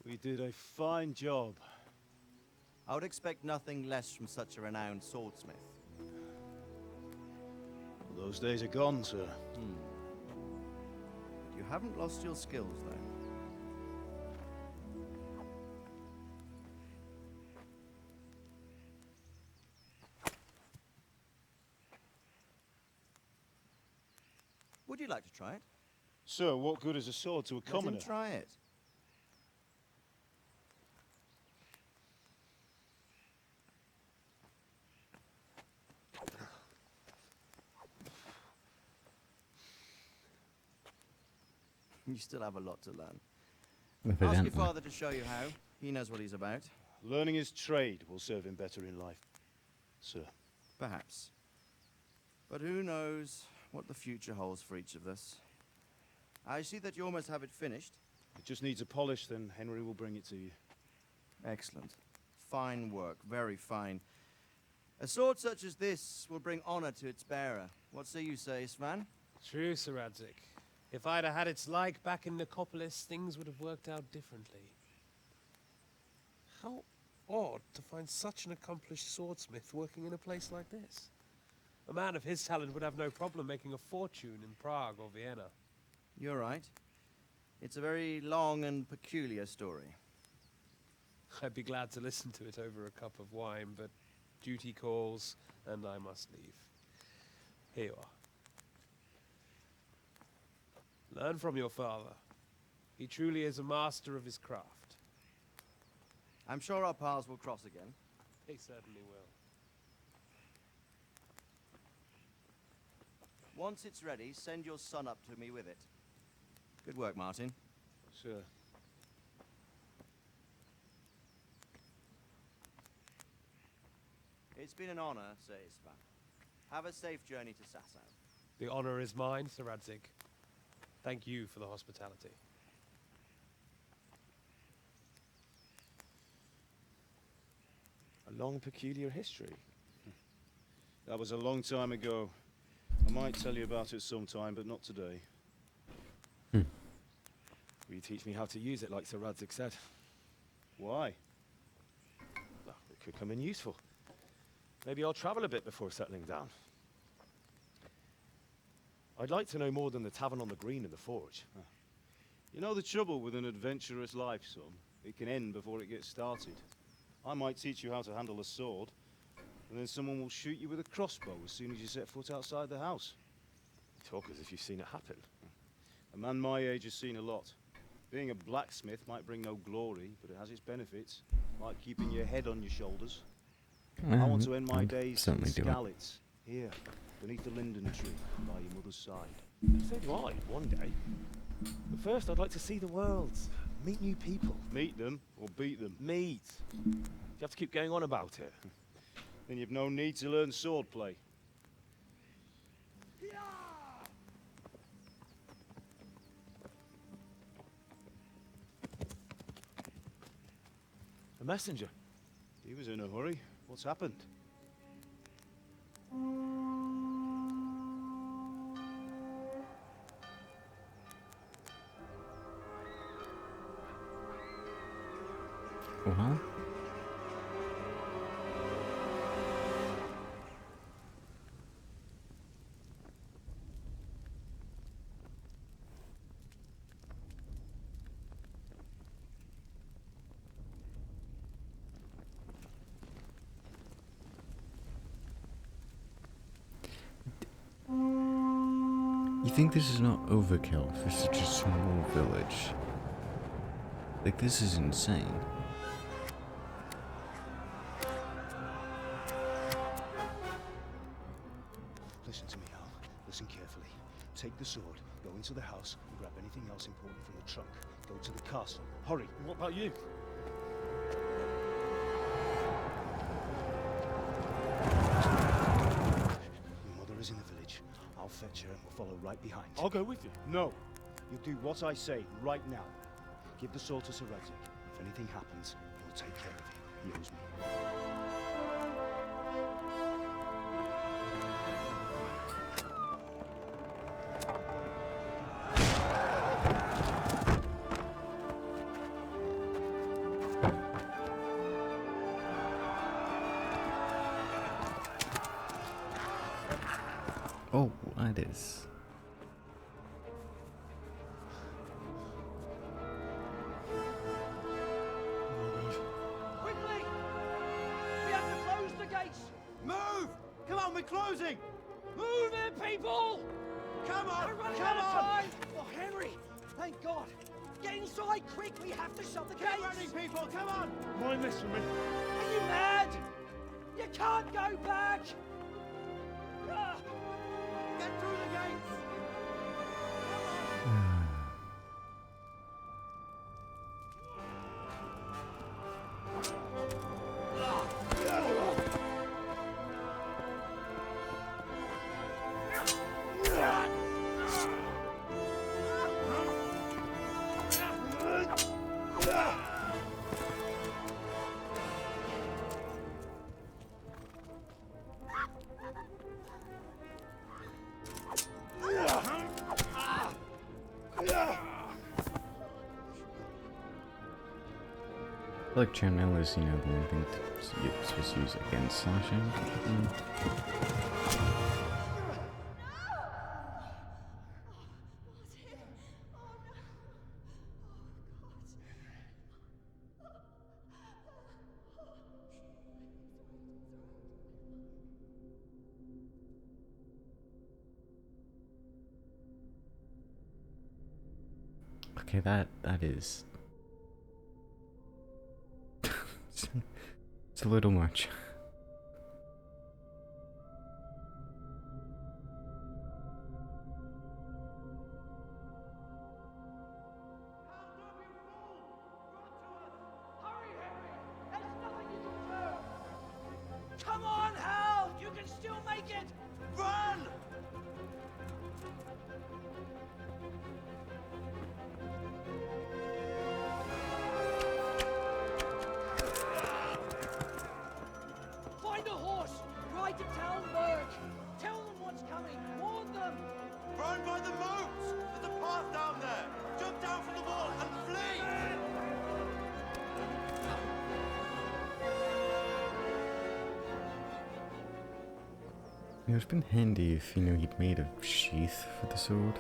We did a fine job. I would expect nothing less from such a renowned swordsmith. Well, those days are gone, sir. You haven't lost your skills, though. Would you like to try it? Sir, what good is a sword to a commoner? Let him try it. You still have a lot to learn. Ask Evidently. your father to show you how. He knows what he's about. Learning his trade will serve him better in life, sir. Perhaps. But who knows what the future holds for each of us. I see that you almost have it finished. It just needs a polish, then Henry will bring it to you. Excellent. Fine work, very fine. A sword such as this will bring honor to its bearer. What say you, Svan? True, Sir Radzik. If I'd have had its like back in Nicopolis, things would have worked out differently. How odd to find such an accomplished swordsmith working in a place like this. A man of his talent would have no problem making a fortune in Prague or Vienna. You're right. It's a very long and peculiar story. I'd be glad to listen to it over a cup of wine, but duty calls, and I must leave. Here you are. Learn from your father. He truly is a master of his craft. I'm sure our paths will cross again. He certainly will. Once it's ready, send your son up to me with it. Good work, Martin. Sir. It's been an honor, Sir Isvan. Have a safe journey to Sasau. The honor is mine, Sir Radzik. Thank you for the hospitality. A long, peculiar history. That was a long time ago. I might tell you about it sometime, but not today. Will you teach me how to use it like Sir Radzik said? Why? Well, it could come in useful. Maybe I'll travel a bit before settling down. I'd like to know more than the tavern on the green and the forge. You know the trouble with an adventurous life, son? It can end before it gets started. I might teach you how to handle a sword, and then someone will shoot you with a crossbow as soon as you set foot outside the house. You talk as if you've seen it happen. A man my age has seen a lot. Being a blacksmith might bring no glory, but it has its benefits, like keeping your head on your shoulders. I want to end my days in Skalitz, here, beneath the linden tree, by your mother's side. So do I, one day. But first, I'd like to see the world, meet new people. Meet them, or beat them? Meet. You have to keep going on about it. Then you've no need to learn swordplay. A messenger. He was in a hurry. What's happened? Well, you think this is not overkill for such a small village? Like, this is insane. Listen to me, Al. Listen carefully. Take the sword, go into the house, and grab anything else important from the trunk. Go to the castle. Hurry. What about you? Your mother is in the village. I'll fetch her and we'll follow right behind. I'll go with you. No. You'll do what I say right now. Give the sword to Sir Radzik. If anything happens, he'll take care of you. He owes me. Oh, that is. Quickly! We have to close the gates! Move! Come on, we're closing! Move it, people! Come on! We're running Come out of on! time! Oh, Henry! Thank God! Get inside, quick! We have to shut the Get gates! running, people! Come on! Mind this for me. Are you mad? You can't go back! Ah. Get through the gates! I feel like chainmail is, you know, the one thing you're supposed to use against slashing. Okay, that is it's a little much. Come on, Hal! You can still make it! Run! Find a horse! Ride to Talmberg! Tell them what's coming! Warn them! Run by the moats! There's a path down there! Jump down from the wall and flee! It would have been handy if, you know, he'd made a sheath for the sword.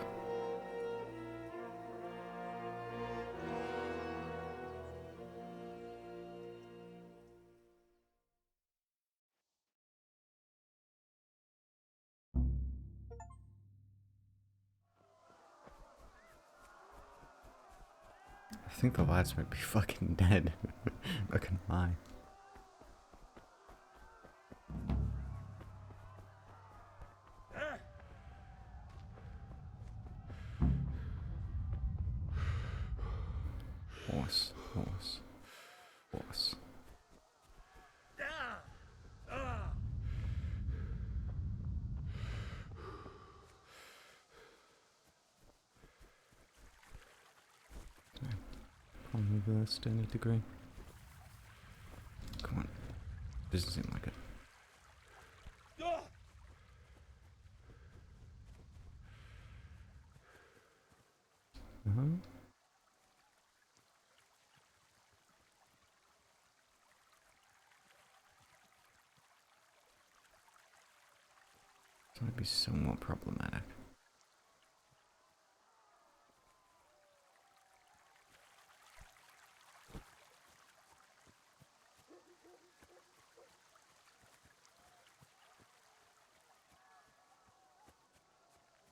I think the lads might be fucking dead. Not gonna lie. Horse, horse, horse. From reversed any degree. Come on. Doesn't seem like it. Uh-huh. This might be somewhat problematic.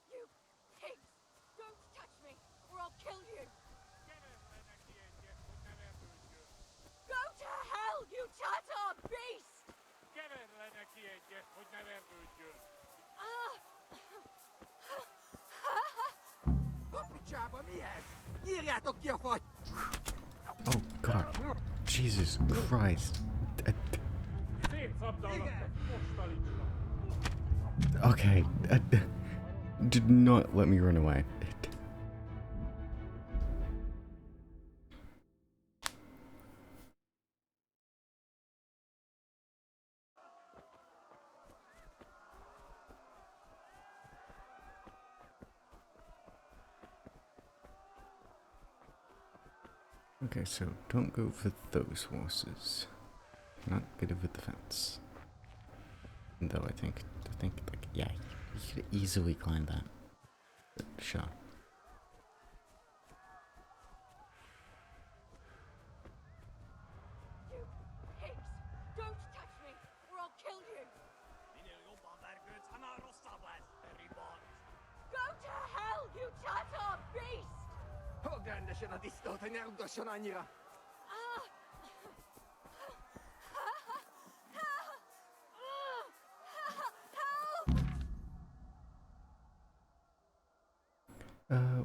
You pigs! Don't touch me, or I'll kill you! Go to hell, you Tatar beast! Oh god. Jesus Christ. Okay. Did not let me run away. Okay, so don't go for those horses. Not good of a defense. Though I think like, yeah, you could easily climb that. But sure. You pigs! Don't touch me, or I'll kill you! Go to hell, you Tatar beast!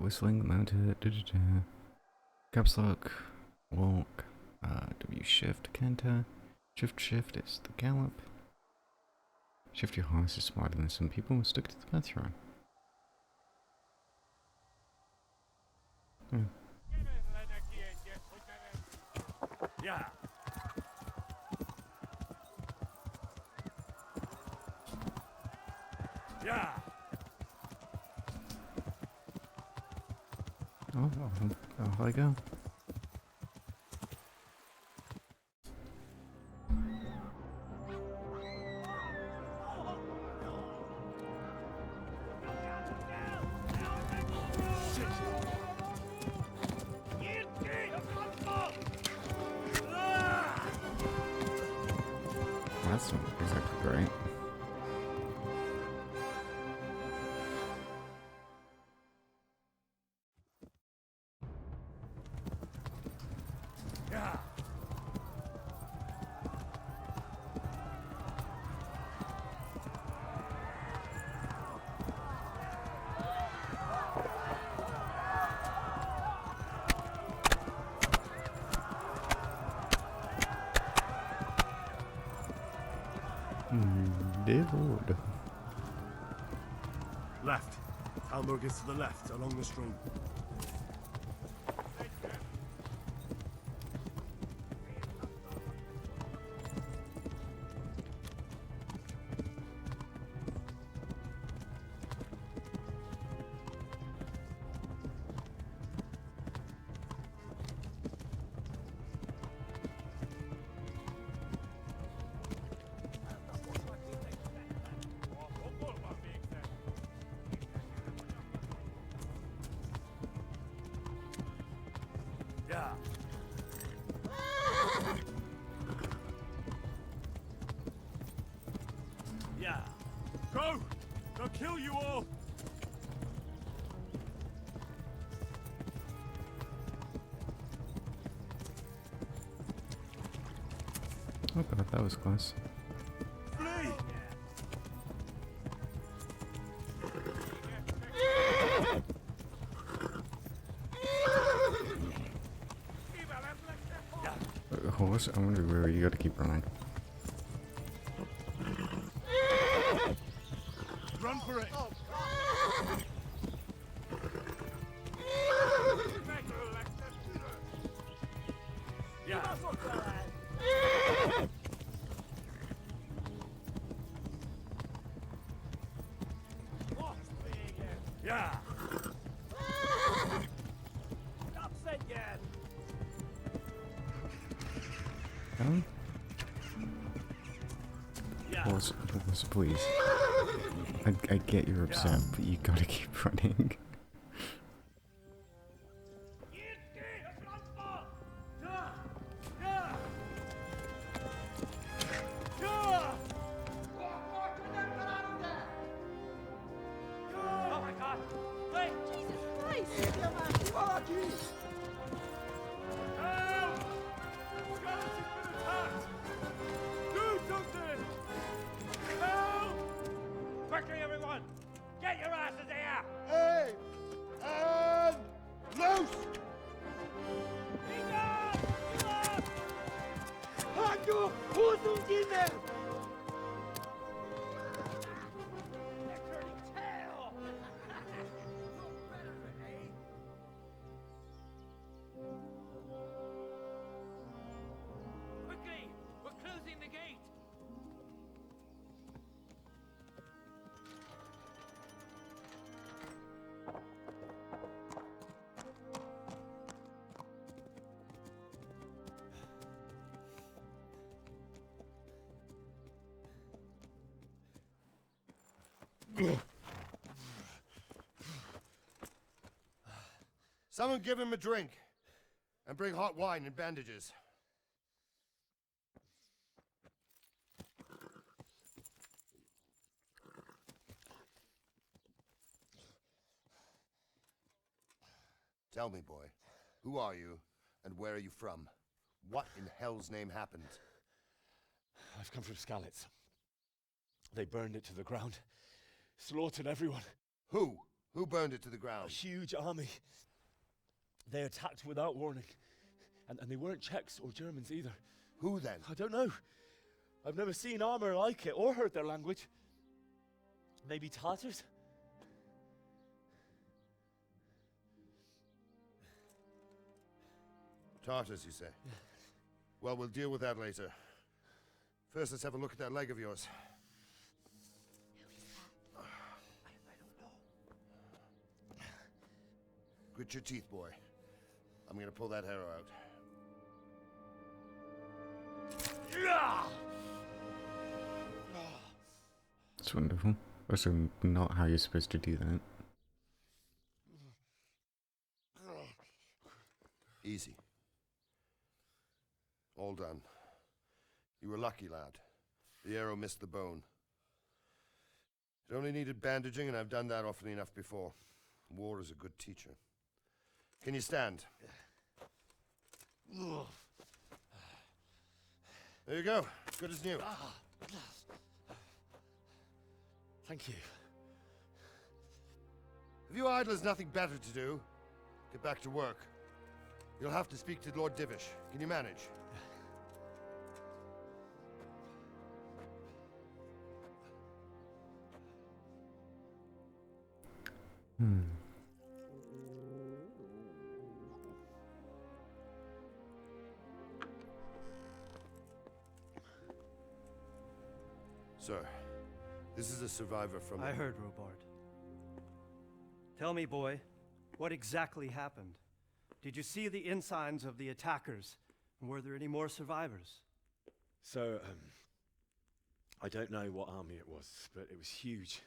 Whistling, mounted, caps lock, walk, W shift, canter, shift is the gallop. Shift your horse is smarter than some people who stuck to the bathroom. Yeah. Yeah. Off I go. That's not exactly great. Yeah. Dear Lord. Left. Talmud is to the left, along the stream. Yeah. Yeah. Go! They'll kill you all! Oh god, that was close. Flee! Horse, I wonder where you gotta keep running. Run for it! Yeah. Yeah. Upset again. Down? Yeah. Horse, please. I get you're upset, but you gotta keep running. Oh my god! Wait! Jesus Christ! Help! Scarlett's been attacked! Do something! Help! Quickly, everyone! Get your asses here! Hey! And loose! Handu! Who's in there? They're turning tail! Quickly! We're closing the gate! Someone give him a drink. And bring hot wine and bandages. Tell me, boy, who are you, and where are you from? What in hell's name happened? I've come from Skalitz. They burned it to the ground. Slaughtered everyone. Who? Who burned it to the ground? A huge army. They attacked without warning. And they weren't Czechs or Germans either. Who then? I don't know. I've never seen armor like it or heard their language. Maybe Tatars? Tartars, you say? Well, we'll deal with that later. First, let's have a look at that leg of yours. Grit your teeth, boy. I'm gonna pull that arrow out. That's wonderful. Also, not how you're supposed to do that. Easy. All done. You were lucky, lad. The arrow missed the bone. It only needed bandaging, and I've done that often enough before. War is a good teacher. Can you stand? There you go. Good as new. Thank you. If you idlers nothing better to do, get back to work. You'll have to speak to Lord Divish. Can you manage? Sir, this is a survivor from... I heard, Robard. Tell me, boy, what exactly happened? Did you see the ensigns of the attackers? And were there any more survivors? So, I don't know what army it was, but it was huge.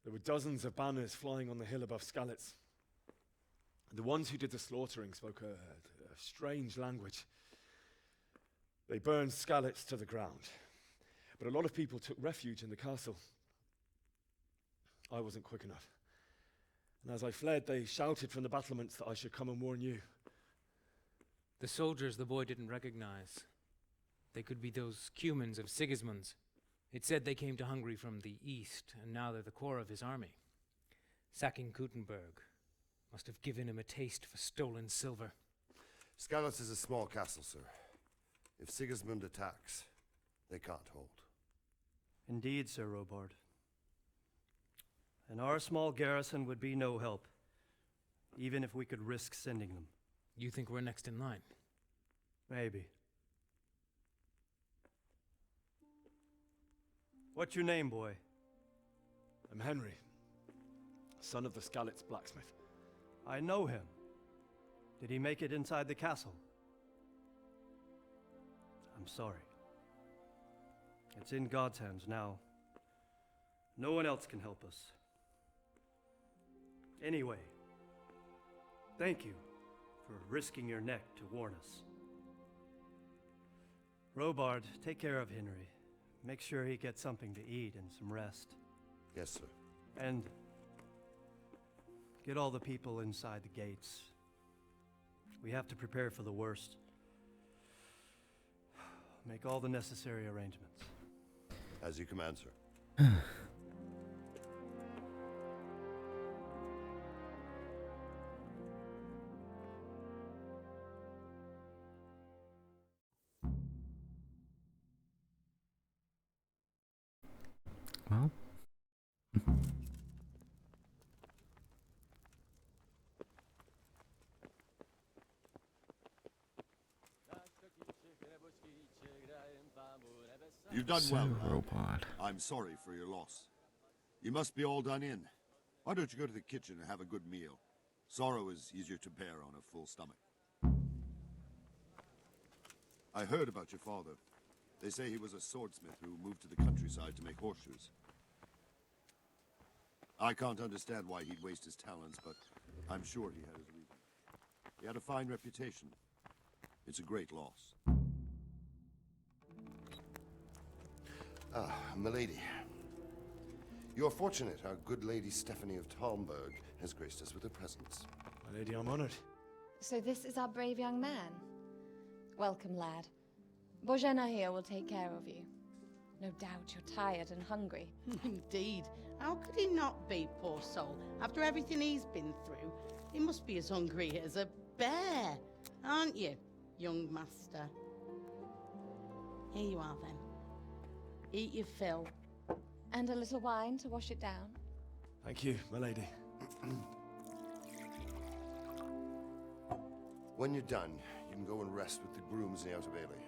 There were dozens of banners flying on the hill above Skalitz. The ones who did the slaughtering spoke a strange language. They burned Skalitz to the ground. But a lot of people took refuge in the castle. I wasn't quick enough. And as I fled, they shouted from the battlements that I should come and warn you. The soldiers the boy didn't recognize. They could be those Cumans of Sigismund's. It said they came to Hungary from the east, and now they're the core of his army. Sacking Gutenberg must have given him a taste for stolen silver. Skalitz is a small castle, sir. If Sigismund attacks, they can't hold. Indeed, Sir Robard. And our small garrison would be no help, even if we could risk sending them. You think we're next in line? Maybe. What's your name, boy? I'm Henry, son of the Skalitz blacksmith. I know him. Did he make it inside the castle? I'm sorry. It's in God's hands now. No one else can help us. Anyway, thank you for risking your neck to warn us. Robard, take care of Henry. Make sure he gets something to eat and some rest. Yes, sir. And get all the people inside the gates. We have to prepare for the worst. Make all the necessary arrangements. As you command, sir. Well. You've done So well, Robard. I'm sorry for your loss. You must be all done in. Why don't you go to the kitchen and have a good meal? Sorrow is easier to bear on a full stomach. I heard about your father. They say he was a swordsmith who moved to the countryside to make horseshoes. I can't understand why he'd waste his talents, but I'm sure he had his reason. He had a fine reputation. It's a great loss. Ah, milady. You're fortunate our good lady Stephanie of Talmberg has graced us with her presence. My lady, I'm honored. So this is our brave young man. Welcome, lad. Bozhena here will take care of you. No doubt you're tired and hungry. Indeed. How could he not be, poor soul? After everything he's been through, he must be as hungry as a bear, aren't you, young master? Here you are, then. Eat your fill. And a little wine to wash it down. Thank you, my lady. When you're done, you can go and rest with the grooms in the Outer Bailey.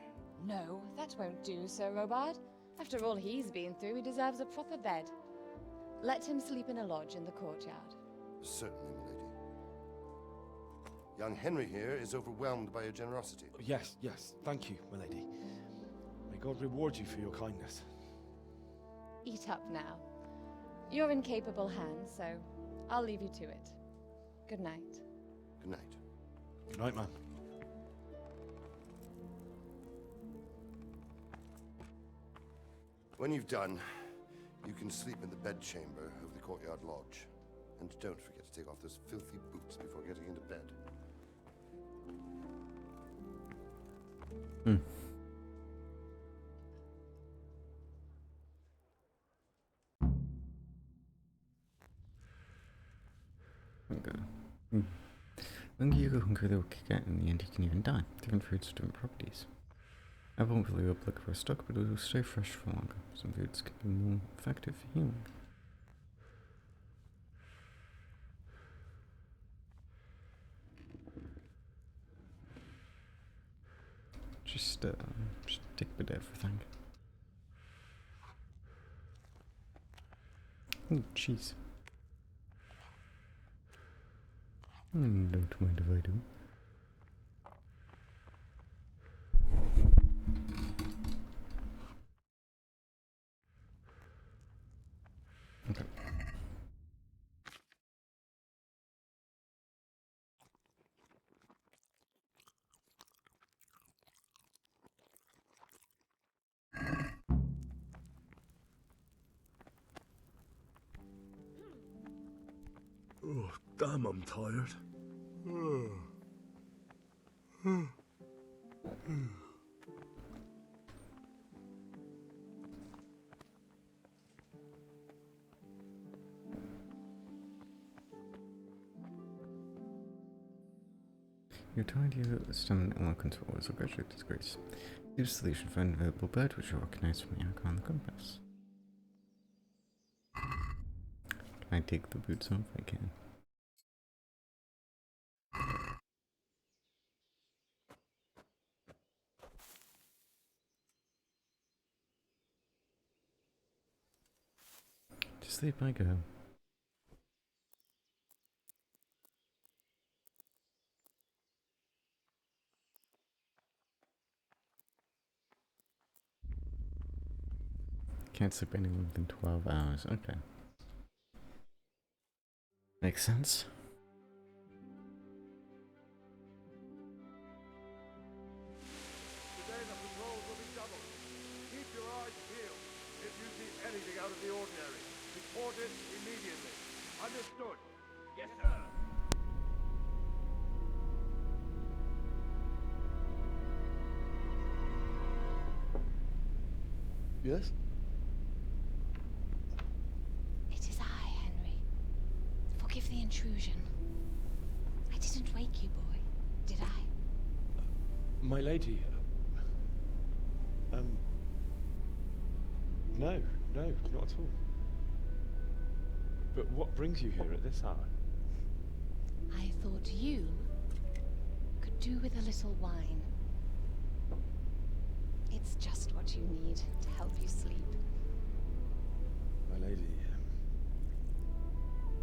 No, that won't do, Sir Robard. After all he's been through, he deserves a proper bed. Let him sleep in a lodge in the courtyard. Certainly, milady. Young Henry here is overwhelmed by your generosity. Yes, yes, thank you, my lady. May God reward you for your kindness. Eat up now. You're in capable hands, so I'll leave you to it. Good night. Good night. Good night, ma'am. When you've done, you can sleep in the bedchamber of the courtyard lodge. And don't forget to take off those filthy boots before getting into bed. Hmm. Okay. The longer you go hungry, the weaker you get. In the end, you can even die. Different foods have different properties. I won't really up look for a stock, but it will stay fresh for longer. Some foods can be more effective for healing. Just take a bit of everything. Oh, jeez. Don't mind if I do. Okay. Oh, damn, I'm tired. You're tired, you stamina and control is a graduate disgrace. Use a solution for an invisible bird which you recognize from the icon on the compass. Can I take the boots off? I can. To sleep I go. Can't sleep any more than 12 hours. Okay. Makes sense. Today the patrols will be doubled. Keep your eyes peeled. If you see anything out of the ordinary, report it immediately. Understood? Yes, sir. Yes? It is I, Henry. Forgive the intrusion. I didn't wake you, boy, did I? My lady, no, not at all. But what brings you here at this hour? I thought you could do with a little wine. It's just what you need to help you sleep. My lady,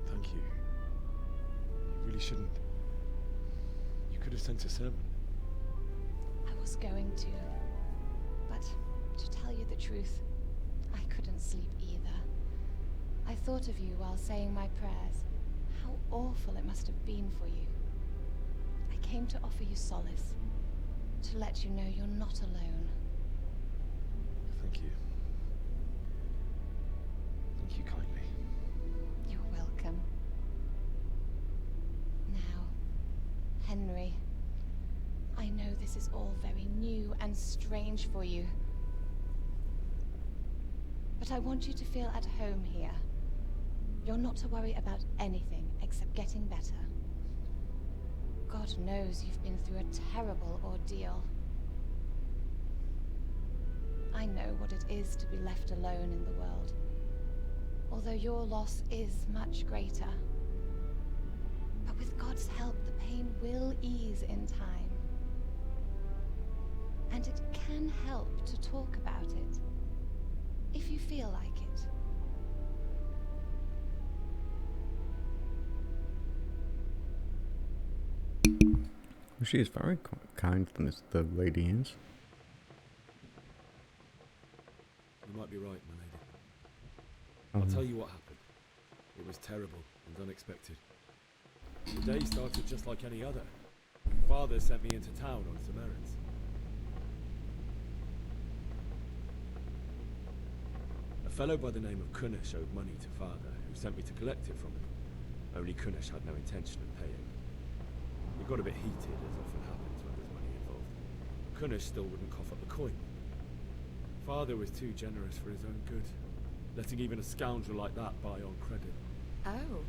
thank you. You really shouldn't. You could have sent a servant. I was going to, but to tell you the truth, I couldn't sleep either. I thought of you while saying my prayers. How awful it must have been for you. I came to offer you solace, to let you know you're not alone. Thank you. Thank you kindly. You're welcome. Now, Henry, I know this is all very new and strange for you. But I want you to feel at home here. You're not to worry about anything except getting better. God knows you've been through a terrible ordeal. I know what it is to be left alone in the world. Although your loss is much greater. But with God's help, the pain will ease in time. And it can help to talk about it, if you feel like it. She is very kind, the lady is. You might be right, my lady. I'll tell you what happened. It was terrible and unexpected. The day started just like any other. Father sent me into town on some errands. A fellow by the name of Kunish owed money to Father, who sent me to collect it from him. Only Kunish had no intention of paying. It got a bit heated, as often happens when there's money involved. Kunish still wouldn't cough up the coin. Father was too generous for his own good, letting even a scoundrel like that buy on credit. Oh.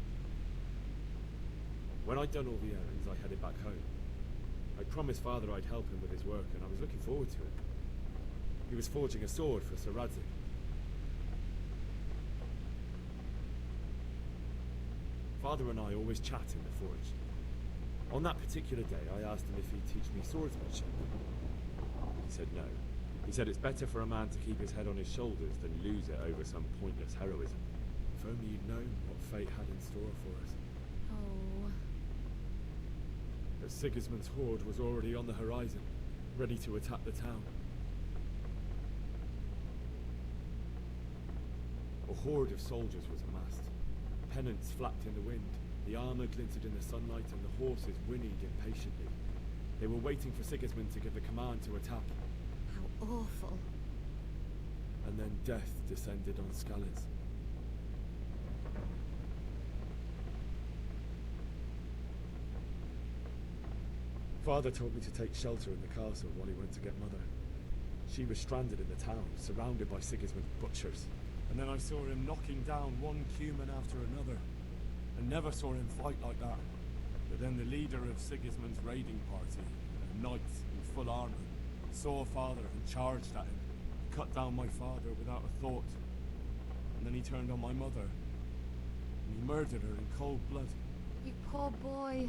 When I'd done all the errands, I headed back home. I promised Father I'd help him with his work, and I was looking forward to it. He was forging a sword for Sir Radzik. Father and I always chat in the forge. On that particular day, I asked him if he'd teach me swordsmanship. He said no. He said it's better for a man to keep his head on his shoulders than lose it over some pointless heroism. If only you'd known what fate had in store for us. Oh. But Sigismund's horde was already on the horizon, ready to attack the town. A horde of soldiers was amassed. Pennants flapped in the wind, the armor glinted in the sunlight, and the horses whinnied impatiently. They were waiting for Sigismund to give the command to attack. How awful. And then death descended on Skalitz. Father told me to take shelter in the castle while he went to get Mother. She was stranded in the town, surrounded by Sigismund's butchers. And then I saw him knocking down one Cuman after another. I never saw him fight like that. But then the leader of Sigismund's raiding party, a knight in full armor, saw Father and charged at him, cut down my father without a thought. And then he turned on my mother, and he murdered her in cold blood. You poor boy.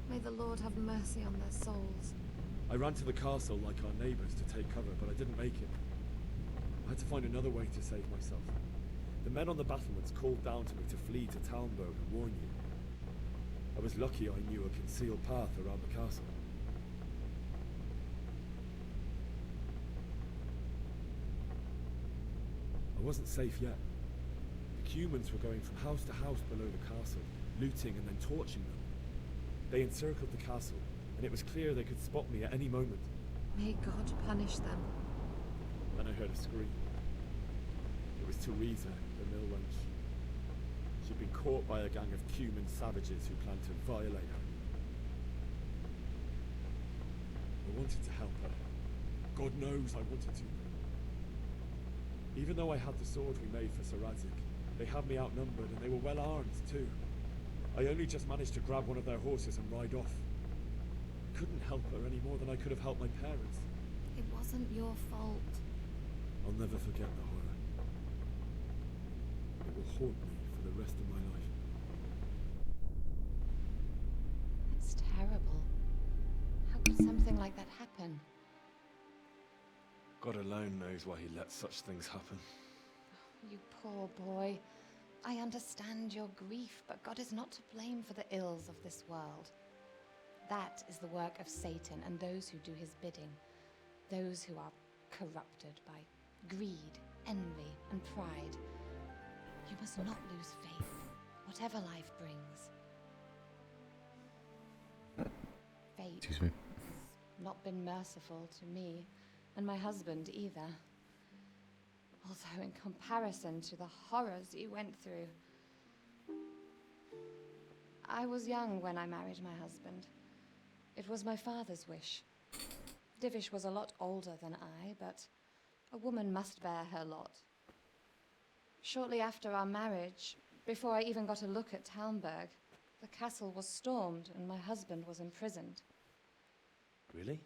May the Lord have mercy on their souls. I ran to the castle like our neighbors to take cover, but I didn't make it. I had to find another way to save myself. The men on the battlements called down to me to flee to Talmberg and warn you. I was lucky I knew a concealed path around the castle. I wasn't safe yet. The Cumans were going from house to house below the castle, looting and then torching them. They encircled the castle, and it was clear they could spot me at any moment. May God punish them. Then I heard a scream. It was Teresa, the mill wench. She'd been caught by a gang of Cuman savages who planned to violate her. I wanted to help her. God knows I wanted to. Even though I had the sword we made for Sir Radzik, they had me outnumbered and they were well armed too. I only just managed to grab one of their horses and ride off. I couldn't help her any more than I could have helped my parents. It wasn't your fault. I'll never forget the horror. It will haunt me for the rest of my life. That's terrible. How could something like that happen? God alone knows why he lets such things happen. You poor boy. I understand your grief, but God is not to blame for the ills of this world. That is the work of Satan and those who do his bidding. Those who are corrupted by greed, envy, and pride. You must not lose faith, whatever life brings. Fate has not been merciful to me, and my husband either. Although in comparison to the horrors you went through. I was young when I married my husband. It was my father's wish. Divish was a lot older than I, but a woman must bear her lot. Shortly after our marriage, before I even got a look at Talmberg, the castle was stormed and my husband was imprisoned. Really?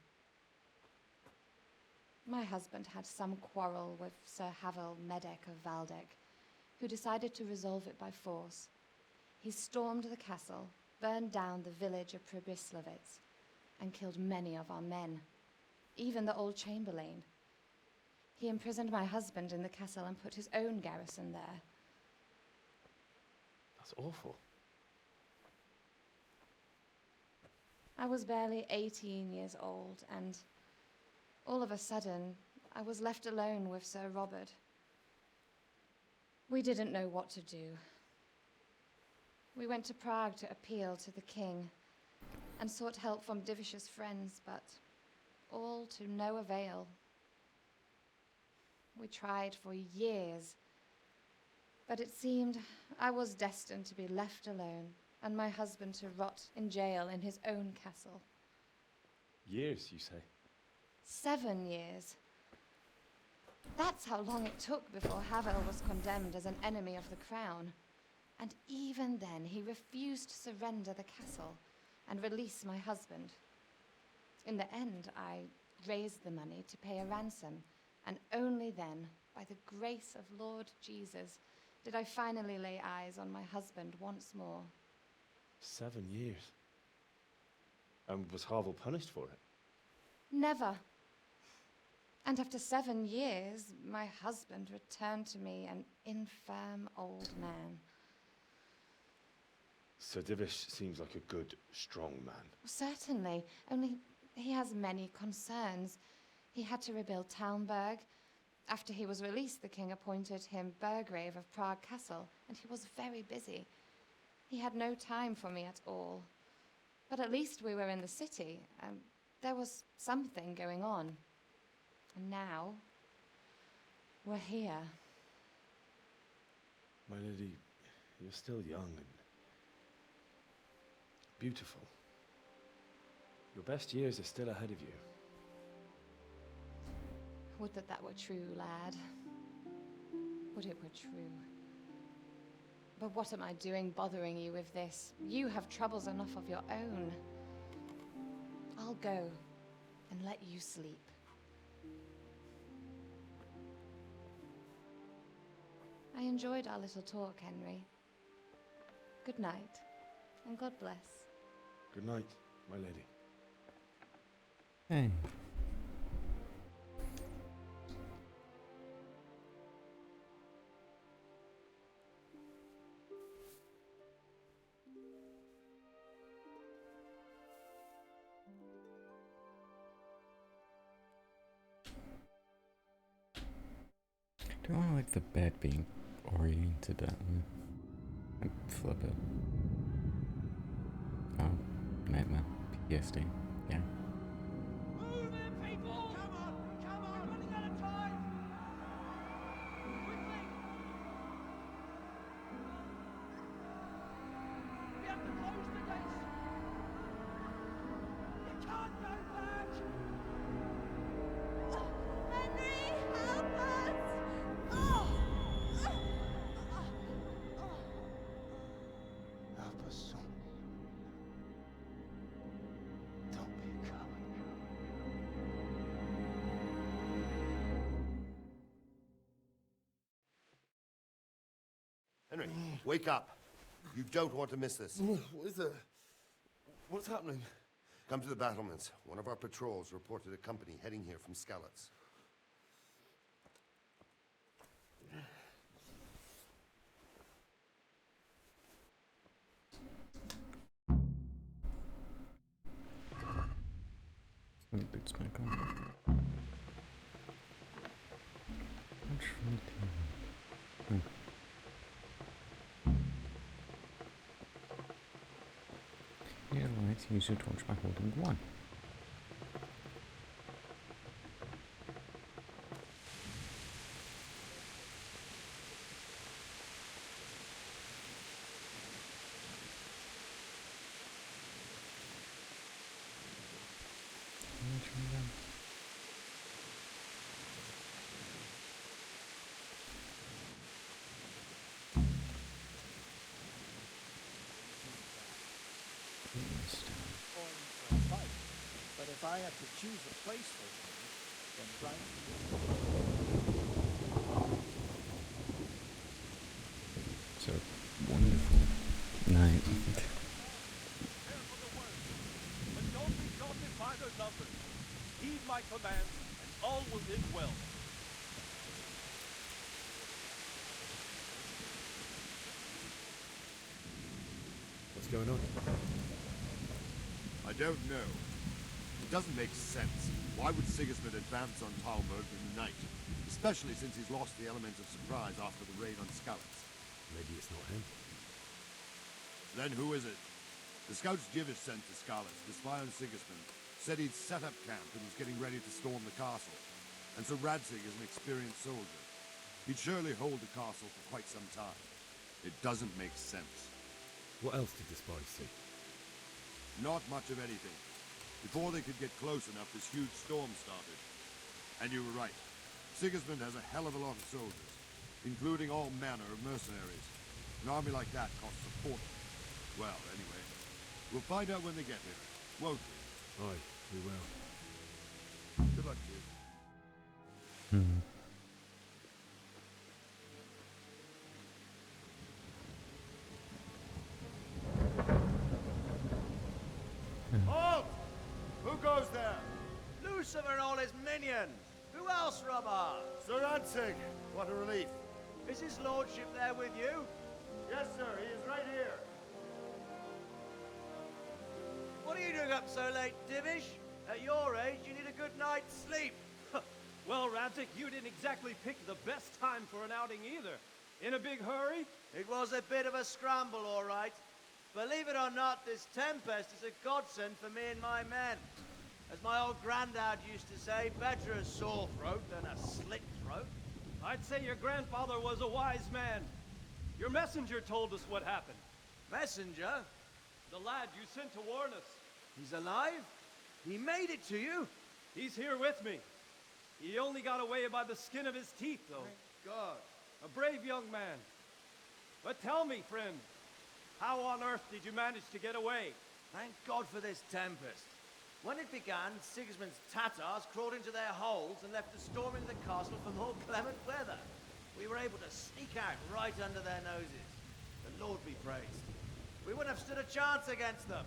My husband had some quarrel with Sir Havel Medek of Valdek, who decided to resolve it by force. He stormed the castle, burned down the village of Probislavitz and killed many of our men, even the old chamberlain. He imprisoned my husband in the castle and put his own garrison there. That's awful. I was barely 18 years old, and all of a sudden, I was left alone with Sir Robert. We didn't know what to do. We went to Prague to appeal to the king and sought help from Divish's friends, but all to no avail. We tried for years, but it seemed I was destined to be left alone and my husband to rot in jail in his own castle. Years, you say? 7 years. That's how long it took before Havel was condemned as an enemy of the crown. And even then, he refused to surrender the castle and release my husband. In the end, I raised the money to pay a ransom, and only then, by the grace of Lord Jesus, did I finally lay eyes on my husband once more. 7 years. And was Havel punished for it? Never. And after 7 years, my husband returned to me an infirm old man. Sir Divish seems like a good, strong man. Certainly, only he has many concerns. He had to rebuild Talmberg. After he was released, the king appointed him Burgrave of Prague Castle, and he was very busy. He had no time for me at all. But at least we were in the city. There was something going on. And now, we're here. My lady, you're still young and beautiful. Your best years are still ahead of you. Would that that were true, lad. Would it were true. But what am I doing bothering you with this? You have troubles enough of your own. I'll go and let you sleep. I enjoyed our little talk, Henry. Good night, and God bless. Good night, my lady. Hey. Do I like the bed being oriented that way? Flip it. Oh, nightmare. PSD. Yeah. Move it, people! Come on! Come on! We're running out of time! Quickly! We have to close the gates! You can't go back! Henry, help us! Oh! Help us, son. Don't be a coward. Henry, wake up. You don't want to miss this. What is it? What's happening? Come to the battlements. One of our patrols reported a company heading here from Skalitz. Let me boots back on. What's right here? Yeah, right. Use your torch by holding 1. But if I have to choose a place for them, then right. So wonderful night. heed my commands, and all will live well. What's going on? I don't know. It doesn't make sense. Why would Sigismund advance on Talmberg in the night? Especially since he's lost the element of surprise after the raid on Skalitz. Maybe it's not him. Then who is it? The scouts Jivish sent to Skalitz to spy on Sigismund said he'd set up camp and was getting ready to storm the castle. And so Radzig is an experienced soldier. He'd surely hold the castle for quite some time. It doesn't make sense. What else did the spies see? Not much of anything. Before they could get close enough, this huge storm started. And you were right. Sigismund has a hell of a lot of soldiers, including all manner of mercenaries. An army like that costs a fortune. Well, anyway, we'll find out when they get here, won't we? Aye, we will. Good luck to you. Halt! Who goes there? Lucifer and all his minions! Who else, Robber? Sir Radzig! What a relief. Is his lordship there with you? Yes, sir. He is right here. What are you doing up so late, Divish? At your age, you need a good night's sleep. Well, Radzig, you didn't exactly pick the best time for an outing either. In a big hurry? It was a bit of a scramble, all right. Believe it or not, this tempest is a godsend for me and my men. As my old granddad used to say, better a sore throat than a slit throat. I'd say your grandfather was a wise man. Your messenger told us what happened. Messenger? The lad you sent to warn us. He's alive? He made it to you? He's here with me. He only got away by the skin of his teeth, though. Thank God. A brave young man. But tell me, friend, how on earth did you manage to get away? Thank God for this tempest. When it began, Sigismund's Tatars crawled into their holes and left us storming the castle for more clement weather. We were able to sneak out right under their noses. The Lord be praised. We wouldn't have stood a chance against them.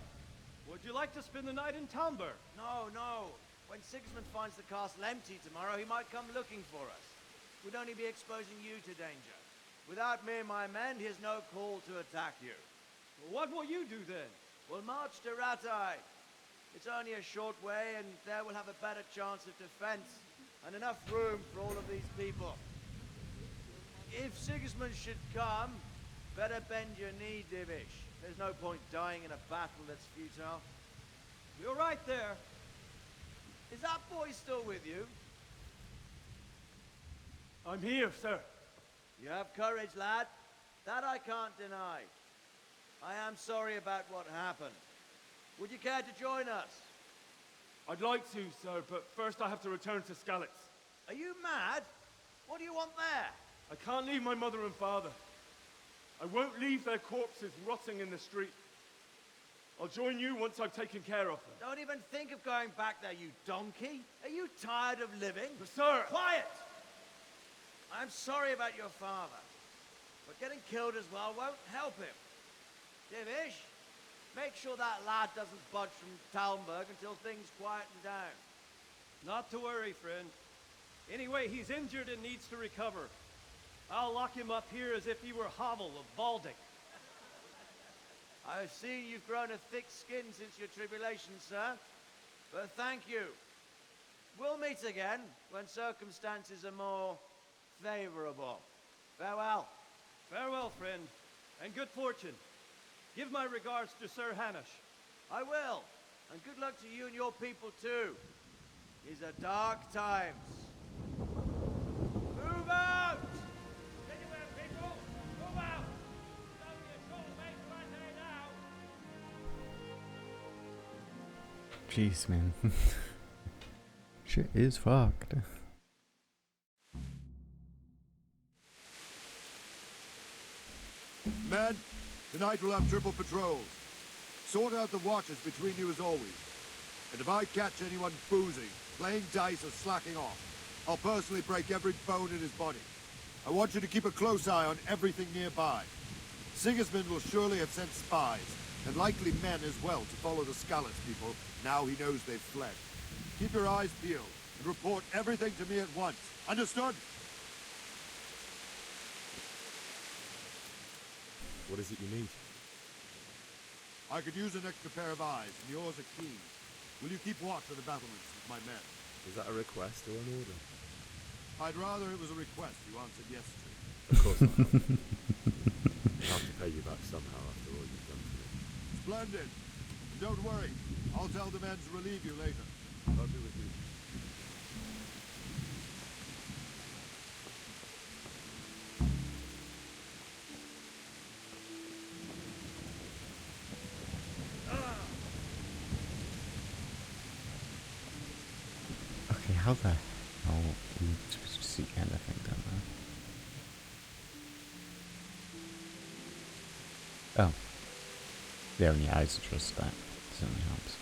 Would you like to spend the night in Talmberg? No, no. When Sigismund finds the castle empty tomorrow, he might come looking for us. We'd only be exposing you to danger. Without me and my men, he has no call to attack you. Well, what will you do then? We'll march to Ratai. It's only a short way, and there we'll have a better chance of defense, and enough room for all of these people. If Sigismund should come, better bend your knee, Divish. There's no point dying in a battle that's futile. You're right there. Is that boy still with you? I'm here, sir. You have courage, lad. That I can't deny. I am sorry about what happened. Would you care to join us? I'd like to, sir, but first I have to return to Skalitz. Are you mad? What do you want there? I can't leave my mother and father. I won't leave their corpses rotting in the street. I'll join you once I've taken care of them. Don't even think of going back there, you donkey. Are you tired of living? But sir! Quiet! I'm sorry about your father, but getting killed as well won't help him. Divish, make sure that lad doesn't budge from Talmberg until things quieten down. Not to worry, friend. Anyway, he's injured and needs to recover. I'll lock him up here as if he were Havel of Baldic. I've seen you've grown a thick skin since your tribulation, sir. But thank you. We'll meet again when circumstances are more favorable. Farewell. Farewell, friend, and good fortune. Give my regards to Sir Hanush. I will. And good luck to you and your people, too. These are dark times. Move out! Anywhere, people! Move out! It's only a short way to Rattay now! Jeez, man. Shit is fucked. Men, tonight we'll have triple patrols. Sort out the watches between you as always. And if I catch anyone boozing, playing dice or slacking off, I'll personally break every bone in his body. I want you to keep a close eye on everything nearby. Sigismund will surely have sent spies, and likely men as well, to follow the Skalitz people, now he knows they've fled. Keep your eyes peeled and report everything to me at once. Understood? What is it you need? I could use an extra pair of eyes, and yours are keen. Will you keep watch of the battlements with my men? Is that a request or an order? I'd rather it was a request you answered yes to. Of course not. I'll have to pay you back somehow after all you've done for me. Splendid. And don't worry. I'll tell the men to relieve you later. I'll be with you. Okay, how the hell are we supposed to see anything down there? Oh. Yeah, when your eyes adjust that, certainly helps.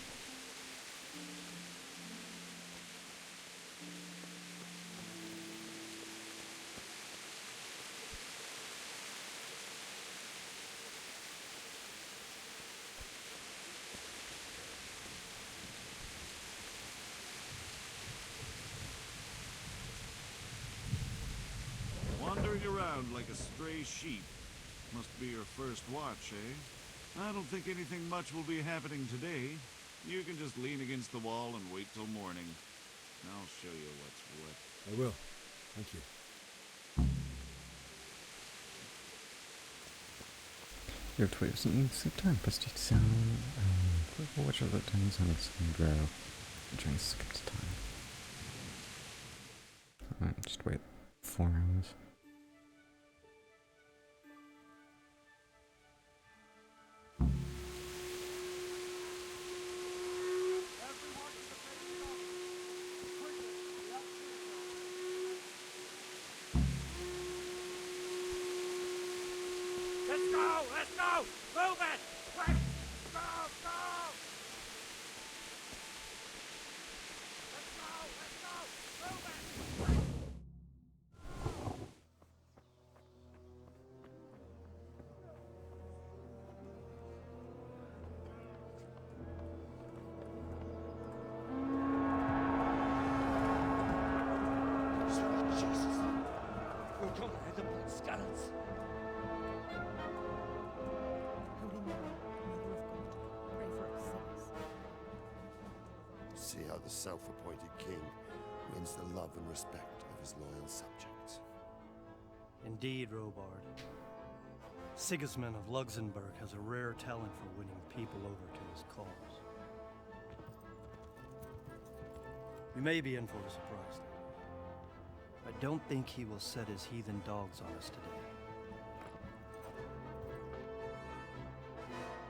Wandering around like a stray sheep. Must be your first watch, eh? I don't think anything much will be happening today. You can just lean against the wall and wait till morning. I'll show you what's what. I will. Thank you. Your tweet something sleep time, best each sound, watch out that times on its grow, and try and skip the time. Alright, just wait 4 hours. Let's go! Let's go! Move it! Quick! Go! Go! Let's go! Let's go! Move it! Sweet Jesus. We're coming at the blood scuttles. See how the self-appointed king wins the love and respect of his loyal subjects. Indeed, Robard. Sigismund of Luxembourg has a rare talent for winning people over to his cause. We may be in for a surprise, though. I don't think he will set his heathen dogs on us today.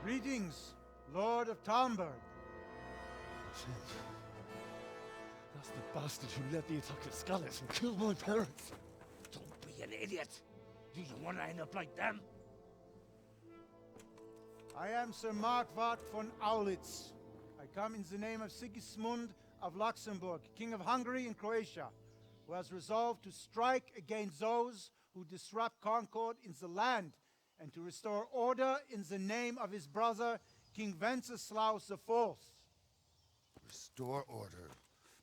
Greetings, Lord of Talmberg. That's the bastard who led the attack at Scarlet and killed my parents. Don't be an idiot. Do you want to end up like them? I am Sir Markwart von Aulitz. I come in the name of Sigismund of Luxembourg, King of Hungary and Croatia, who has resolved to strike against those who disrupt concord in the land and to restore order in the name of his brother, King Wenceslaus IV. Restore order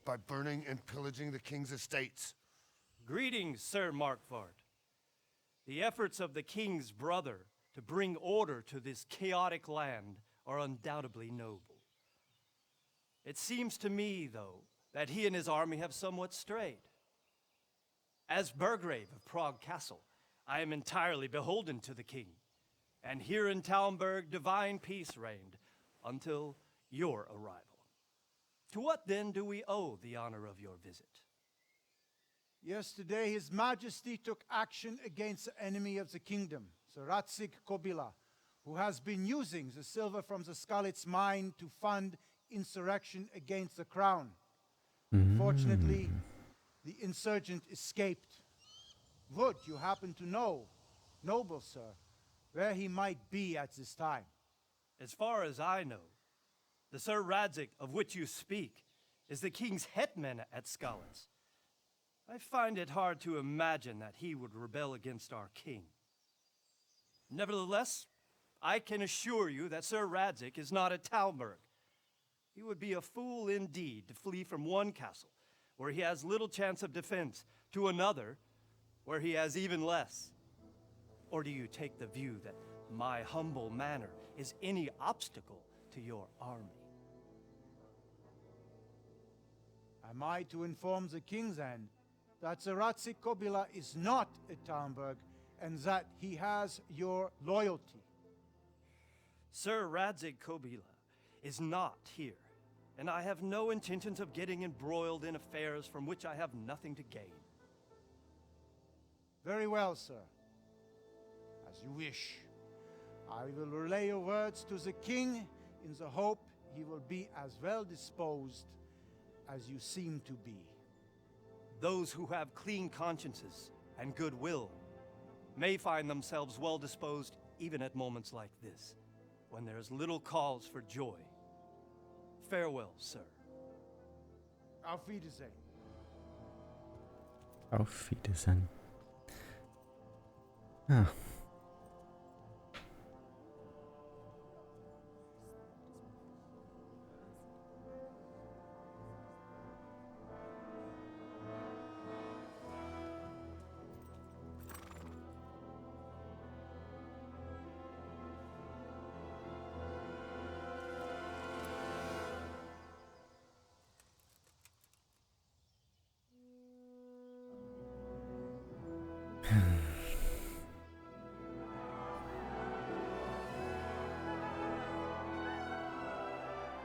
by burning and pillaging the king's estates. Greetings, Sir Markwart. The efforts of the king's brother to bring order to this chaotic land are undoubtedly noble. It seems to me, though, that he and his army have somewhat strayed. As Burgrave of Prague Castle, I am entirely beholden to the king, and here in Talmberg divine peace reigned until your arrival. To what then do we owe the honor of your visit? Yesterday, His Majesty took action against the enemy of the kingdom, Sir Ratzik Kobila, who has been using the silver from the Skalitz mine to fund insurrection against the crown. Fortunately, the insurgent escaped. Would you happen to know, noble sir, where he might be at this time? As far as I know, the Sir Radzik of which you speak is the king's hetman at Skalitz. I find it hard to imagine that he would rebel against our king. Nevertheless, I can assure you that Sir Radzik is not at Talmberg. He would be a fool indeed to flee from one castle, where he has little chance of defense, to another, where he has even less. Or do you take the view that my humble manor is any obstacle to your army? Am I to inform the king then that Ratzik Kobila is not at Talmberg and that he has your loyalty? Sir Radzik Kobila is not here, and I have no intentions of getting embroiled in affairs from which I have nothing to gain. Very well, sir. As you wish. I will relay your words to the king in the hope he will be as well disposed as you seem to be. Those who have clean consciences and goodwill may find themselves well disposed even at moments like this, when there is little cause for joy. Farewell, sir. Auf Wiedersehen. Auf Wiedersehen. Ah.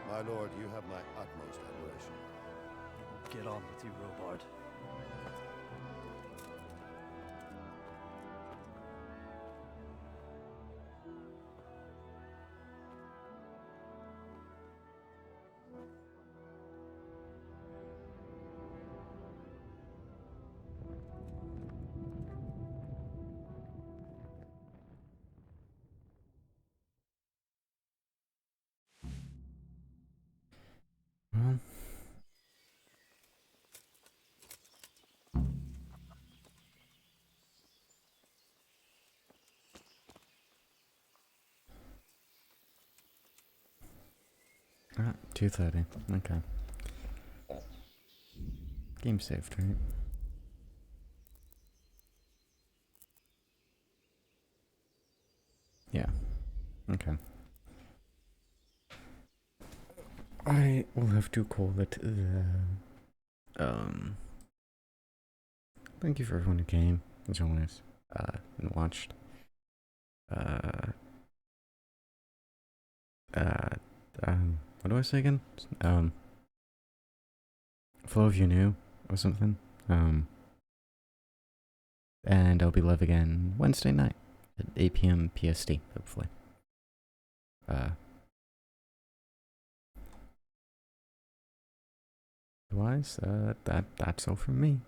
My lord, you have my utmost admiration. Get on with you, Robard. Well. Ah, 2:30. Okay. Game saved, right? Yeah. Okay. I will have to call it thank you for everyone who came, as always, and watched. What do I say again? Flow of You New, or something. And I'll be live again Wednesday night at 8 p.m. PST, hopefully. Otherwise, that's all from me.